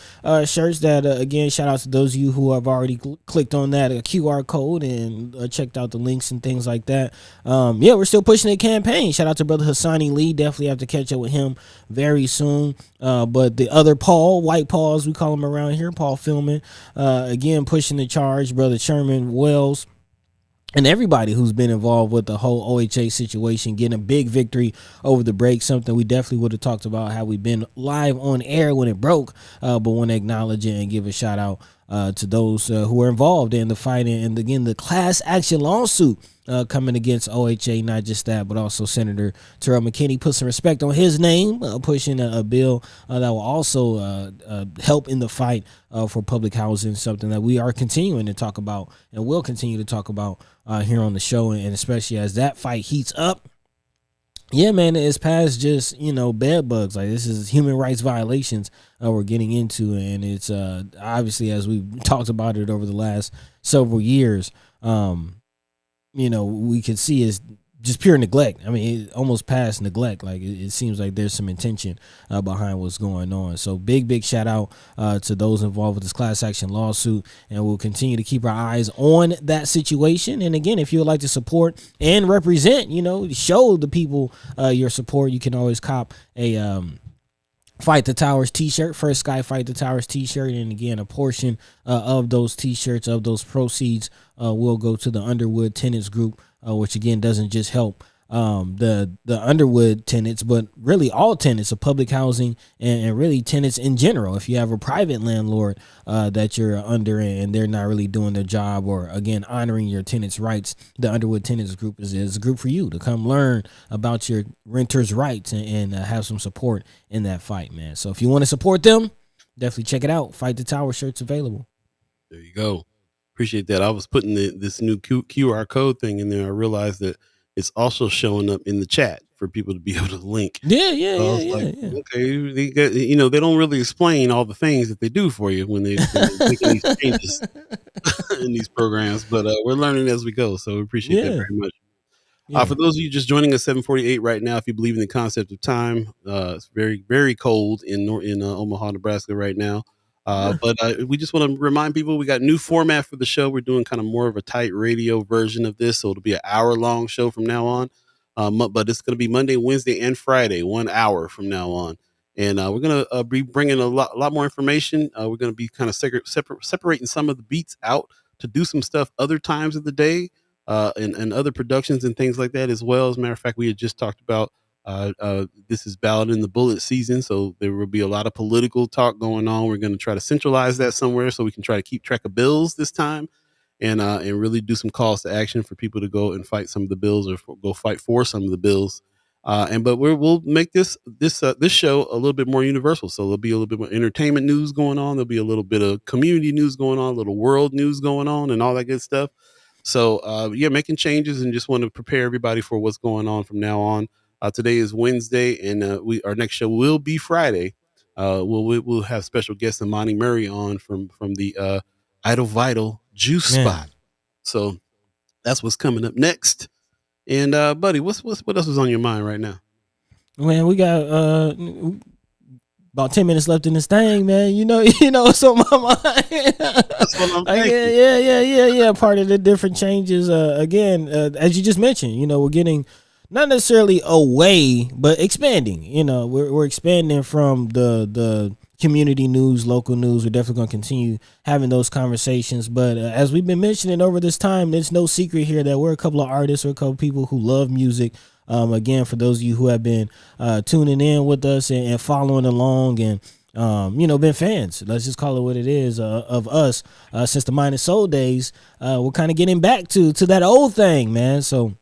shirts that, again, shout out to those of you who have already clicked on that QR code and checked out the links and things like that. We're still pushing the campaign. Shout out to Brother Hassani Lee. Definitely have to catch up with him very soon. But the other Paul, White Paul as we call him around here, Paul Philman, again, pushing the charge, Brother Sherman Wells, and everybody who's been involved with the whole OHA situation, getting a big victory over the break, something we definitely would have talked about had we been live on air when it broke, but want to acknowledge it and give a shout out to those who were involved in the fight, and again, the class action lawsuit coming against OHA. Not just that, but also Senator Terrell McKinney put some respect on his name, pushing a bill that will also help in the fight for public housing, something that we are continuing to talk about and will continue to talk about here on the show, and especially as that fight heats up. Yeah, man, it's past just, bed bugs. Like, this is human rights violations we're getting into, and it's obviously, as we've talked about it over the last several years, we could see is just pure neglect. I mean, it almost past neglect. Like, it seems like there's some intention behind what's going on. So big shout out to those involved with this class action lawsuit, and we'll continue to keep our eyes on that situation. And again, if you would like to support and represent, show the people your support, you can always cop a Fight the Towers t-shirt, First Sky Fight the Towers t-shirt, and again, a portion of those t-shirts, of those proceeds, will go to the Underwood Tenants Group, which again doesn't just help the Underwood tenants, but really all tenants of public housing, and really tenants in general. If you have a private landlord that you're under and they're not really doing their job, or again honoring your tenants' rights, the Underwood Tenants Group is a group for you to come learn about your renters' rights and have some support in that fight, man. So if you want to support them, definitely check it out. Fight the Tower shirts available. There you go. Appreciate that. I was putting this new QR code thing in there. I realized that it's also showing up in the chat for people to be able to link. Yeah. Okay, they don't really explain all the things that they do for you when they make these changes in these programs, but we're learning as we go. So we appreciate that very much. Yeah. For those of you just joining us, 7:48 right now. If you believe in the concept of time, it's very, very cold in Omaha, Nebraska right now. But we just want to remind people we got new format for the show. We're doing kind of more of a tight radio version of this, so it'll be an hour-long show from now on. But it's going to be Monday, Wednesday, and Friday, 1 hour from now on. And we're going to be bringing a lot more information. We're going to be kind of separating some of the beats out to do some stuff other times of the day, and other productions and things like that as well. As a matter of fact, we had just talked about this is Ballot in the Bullet season, so there will be a lot of political talk going on. We're going to try to centralize that somewhere so we can try to keep track of bills this time, and really do some calls to action for people to go and fight some of the bills, or go fight for some of the bills. But we'll make this show a little bit more universal. So there'll be a little bit more entertainment news going on. There'll be a little bit of community news going on, a little world news going on, and all that good stuff. So making changes, and just want to prepare everybody for what's going on from now on. Today is Wednesday, and our next show will be Friday. We'll have special guest Imani Murray on from the Idle Vital Juice Spot. So that's what's coming up next. And buddy, what else is on your mind right now? Man, we got about 10 minutes left in this thing, man. You know what's on my mind. That's what I'm thinking. Yeah. Part of the different changes, again, as you just mentioned, we're getting not necessarily away, but expanding. We're expanding from the community news, local news. We're definitely going to continue having those conversations. But as we've been mentioning over this time, there's no secret here that we're a couple of artists or a couple of people who love music. Again, for those of you who have been tuning in with us and following along and, been fans, let's just call it what it is, of us since the Minus Soul days, we're kind of getting back to that old thing, man. So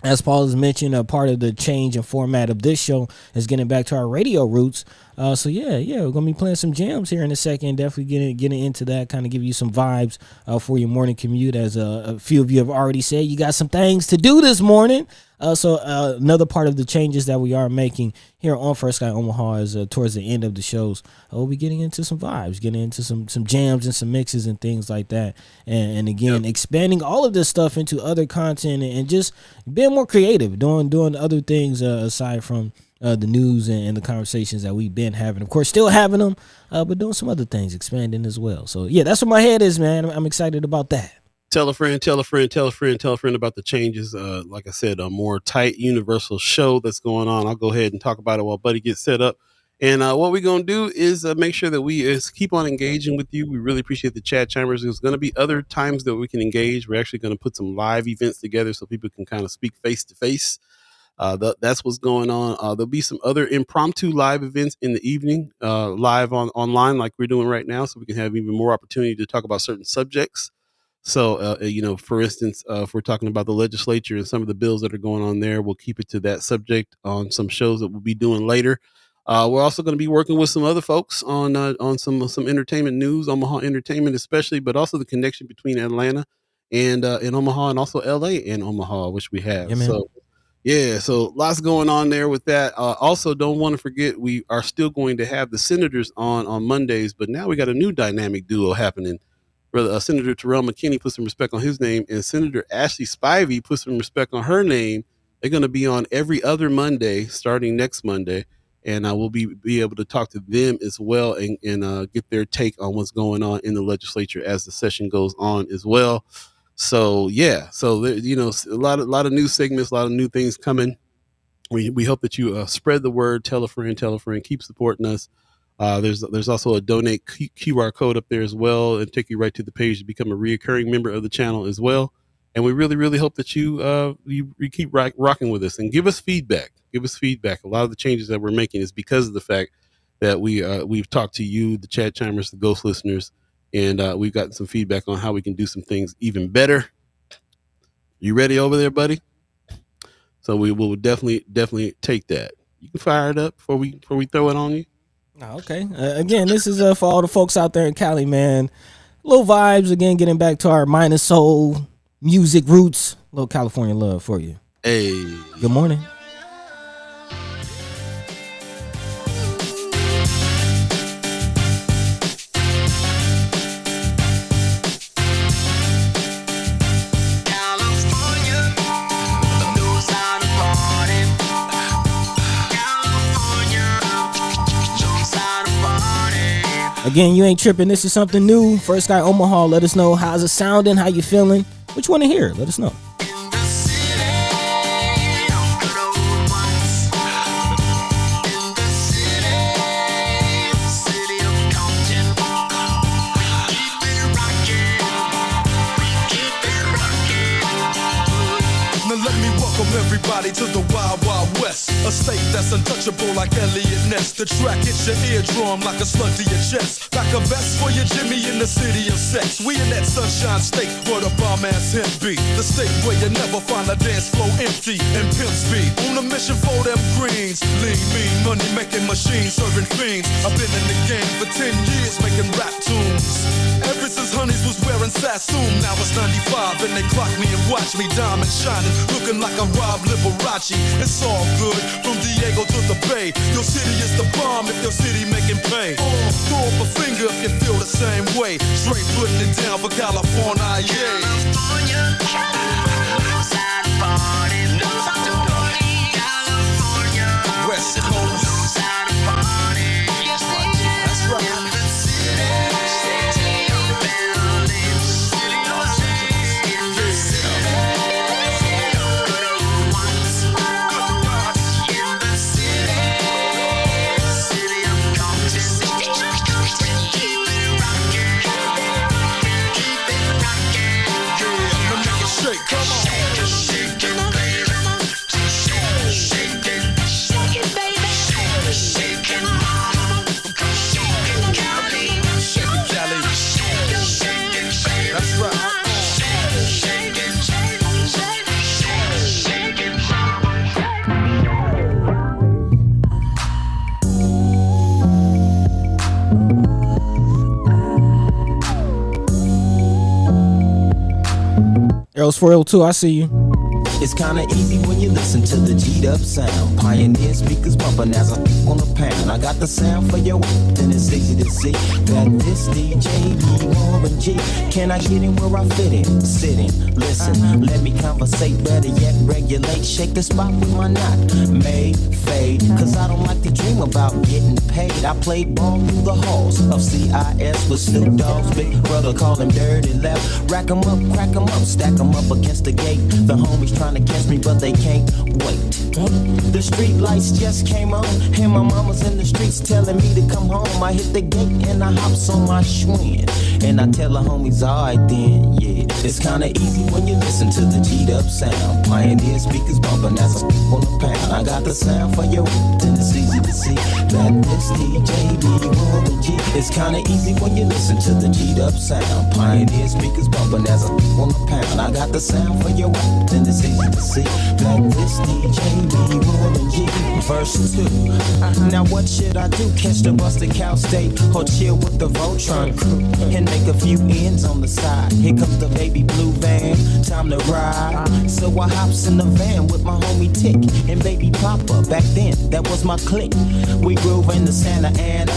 as Paul has mentioned, a part of the change and format of this show is getting back to our radio roots. So we're gonna be playing some jams here in a second. Definitely getting into that, kind of give you some vibes for your morning commute. As a few of you have already said, you got some things to do this morning. So another part of the changes that we are making here on First Sky Omaha is towards the end of the shows, we'll be getting into some vibes, getting into some jams and some mixes and things like that. And again, expanding all of this stuff into other content and just being more creative, doing other things aside from the news and the conversations that we've been having. Of course, still having them, but doing some other things, expanding as well. So yeah, that's where my head is, man. I'm excited about that. Tell a friend, tell a friend, tell a friend, tell a friend about the changes. Like I said, a more tight universal show that's going on. I'll go ahead and talk about it while Buddy gets set up. And what we're going to do is make sure that we keep on engaging with you. We really appreciate the chat chambers. There's going to be other times that we can engage. We're actually going to put some live events together so people can kind of speak face to face. That's what's going on. There'll be some other impromptu live events in the evening, live online like we're doing right now, so we can have even more opportunity to talk about certain subjects. So, for instance, if we're talking about the legislature and some of the bills that are going on there, we'll keep it to that subject on some shows that we'll be doing later. We're also going to be working with some other folks on some entertainment news, Omaha entertainment especially, but also the connection between Atlanta and Omaha, and also LA and Omaha, which we have. So lots going on there with that. Also, don't want to forget, we are still going to have the senators on Mondays, but now we got a new dynamic duo happening. Senator Terrell McKinney put some respect on his name, and Senator Ashley Spivey put some respect on her name. They're going to be on every other Monday starting next Monday, and we'll be able to talk to them as well and get their take on what's going on in the legislature as the session goes on as well. So there, a lot of new segments, a lot of new things coming. We hope that you spread the word, tell a friend, keep supporting us. There's also a donate QR code up there as well, and take you right to the page to become a reoccurring member of the channel as well. And we really, really hope that you keep rocking with us and give us feedback. A lot of the changes that we're making is because of the fact that we've talked to you, the chat chimers, the ghost listeners, and we've gotten some feedback on how we can do some things even better. You ready over there, buddy? So we will definitely take that. You can fire it up before we throw it on you. Okay. Again, this is for all the folks out there in Cali, man. Little vibes, again, getting back to our Minus Soul music roots. Little California love for you. Hey. Good morning. Again, you ain't tripping. This is something new. First Sky Omaha. Let us know how's it sounding, how you feeling. What you want to hear? Let us know. Everybody to the Wild Wild West, a state that's untouchable like Elliot Ness. The track hits your eardrum like a slug to your chest. Like a vest for your Jimmy in the city of sex. We in that sunshine state where the bomb ass hemp be. The state where you never find a dance floor empty and pimp speed. On a mission for them greens. Lean, mean, money making machines serving fiends. I've been in the game for 10 years making rap tunes. Ever since Honeys was wearing Sassoon. Now it's 95 and they clock me and watch me diamond shining, looking like a Rob Liberace. It's all good from Diego to the Bay. Your city is the bomb if your city making pay. Throw up a finger if you feel the same way. Straight putting it down for California, yeah. California, knows how to party, knows how to party. California, West Coast, knows how to party. Yes, Earl's 402, I see you. It's kinda easy when you listen to the G'd up sound. Pioneer speakers bumping as I on the pound. I got the sound for your and it's easy to see that this DJ be Warren G. Can I get in where I fit in? Sit in, listen, let me conversate. Better yet, regulate. Shake the spot with my knot. Made, fade, cause I don't like to dream about getting paid. I played ball through the halls of CIS with Snoop Dogg's big brother, call him Dirty Left. Rack 'em up, crack 'em up, stack 'em up against the gate. The homies trying to catch me, but they can't wait. The street lights just came on, and my mama's in the streets telling me to come home. I hit the gate and I hops on my Schwinn, and I tell the homies, alright then, yeah. It's kinda easy when you listen to the G'd up sound. Pioneer speakers bumping as I on the pound. I got the sound for your and it's easy to see that this DJ be Warren G. It's kinda easy when you listen to the G'd up sound. Pioneer speakers bumping as I on the pound. I got the sound for your and it's easy to see that this DJ be Warren G. Verse 2. Now what should I do? Catch the bus to Cal State or chill with the Voltron crew and make a few ends on the side? Here comes the baby blue van, time to ride. So I hops in the van with my homie Tick and baby Papa. Back then, that was my clique. We groove in the Santa Ana.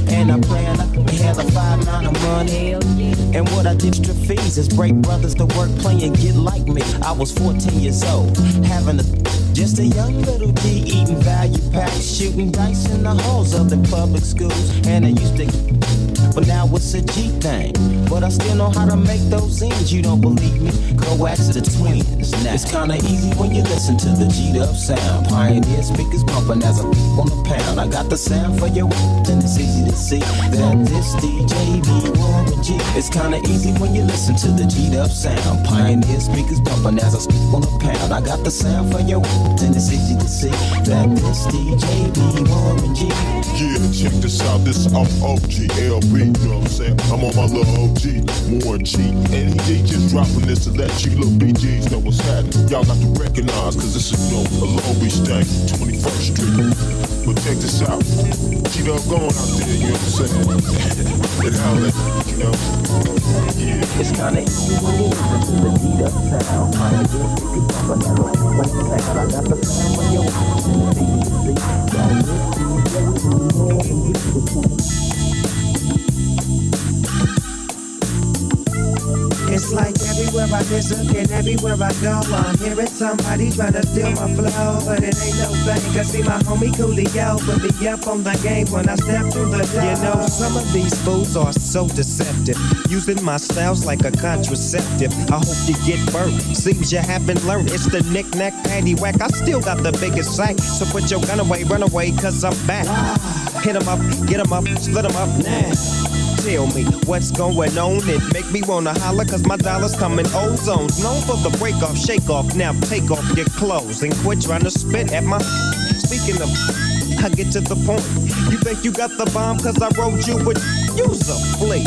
And I plan to have a 5-9 of money. And what I did extra fees is break brothers to work, play and get like me. I was 14 years old, having just a young little G, eating value packs, shooting dice in the halls of the public schools. And I used to, but now it's a G thing. But I still know how to make those ends. You don't believe me? Go ask the twins. Now it's kinda easy when you listen to the G'd up sound. Pioneer speakers bumping as I on the pound. I got the sound for your and it's easy to see that this DJ be Warren G. It's kinda easy when you listen to the G'd up sound. Pioneer speakers bumping as I on the pound. I got the sound for your and it's easy to see that this DJ be Warren G. Yeah, check this out. This I'm OG LB, you know what I'm saying? I'm on my little OG, Warren G. And he just dropping this to let you little BGs know what's happening. Y'all got to recognize, cause this is, you know, a Long Beach thing, 21st Street. But check this out. Keep on going out there, you know what I'm saying? And how that, you know? Yeah. It's kinda easy when you listen to the G'd up sound. Pioneer speakers bumping as I on the pound. I got the sound for your and it's easy to see that this DJ be Warren G. It's like everywhere I listen and everywhere I go, I'm hearing somebody trying to steal my flow, but it ain't no thing. Cause see my homie Coolio put me up on the game when I step through the door. You know, some of these fools are so deceptive, using my styles like a contraceptive. I hope you get burnt. Seems you haven't learned. It's the knick-knack, paddywhack. I still got the biggest sack, so put your gun away, run away, cause I'm back. Hit 'em up, get 'em up, split 'em up now. Tell me what's going on. It make me wanna holler cause my dollars come in ozones. Known for the break off, shake off. Now take off your clothes and quit trying to spit at my. Speaking of, I get to the point. You think you got the bomb cause I wrote you with. Use a flea.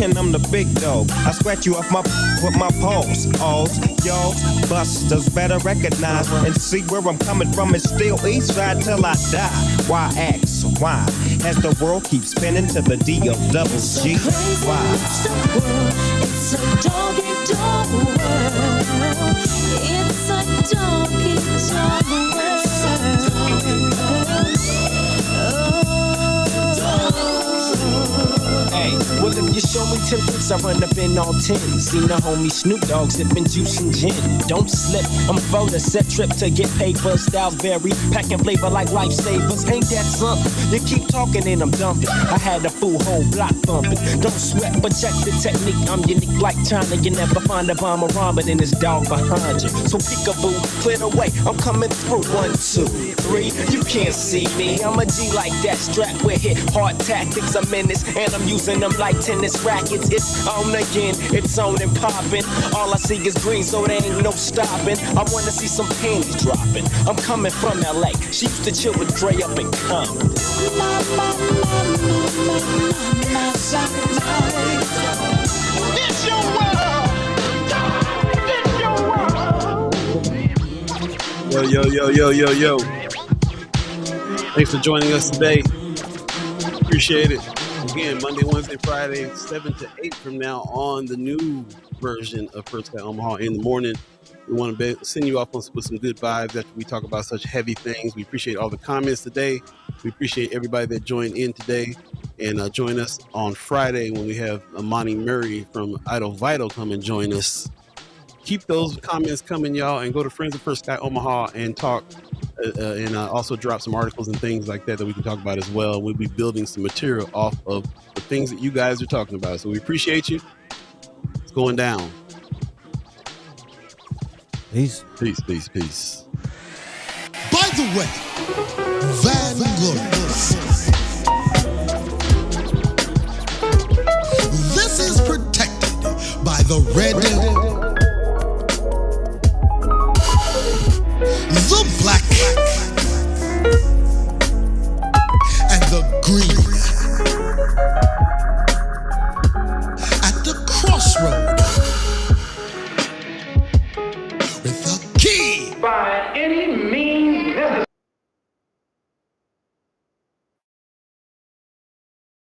And I'm the big dog. I scratch you off with my paws. Alls, y'all, busters better recognize and see where I'm coming from. It's still east side till I die. Why ask? Why? As the world keeps spinning to the D of double G. Why? It's a world. It's a dog world. It's a dog world. Hey, well if you show me 10 bricks, I run up in all 10. Seen the homie Snoop Dogg sipping juice and gin. Don't slip, I'm for the set trip to get paper. Styles vary, packing flavor like lifesavers. Ain't that something? You keep talking and I'm dumping. I had a full whole block thumping. Don't sweat, but check the technique. I'm unique like China. You never find a bomb around, but then this dog behind you. So peekaboo, clear the way. I'm coming through. 1, 2, 3. You can't see me. I'm a G like that. Strapped with hit hard tactics. I'm menace, and I'm using them like tennis rackets. It's on again, it's on and popping. All I see is green, so there ain't no stopping. I wanna see some panties dropping. I'm coming from LA. She used to chill with Dre up in Compton. It's your world. It's your world. Yo. Thanks for joining us today. Appreciate it. Again, Monday, Wednesday, Friday, 7 to 8 from now on, the new version of First Guy Omaha in the morning. We want to send you off with some good vibes after we talk about such heavy things. We appreciate all the comments today. We appreciate everybody that joined in today. And join us on Friday when we have Amani Murray from Idol Vital come and join us. Keep those comments coming, y'all, and go to Friends of First Guy Omaha and talk and also drop some articles and things like that we can talk about as well. We'll be building some material off of the things that you guys are talking about. So we appreciate you. It's going down. Peace. Peace, peace, peace. By the way, Vanglorious. This is protected by the red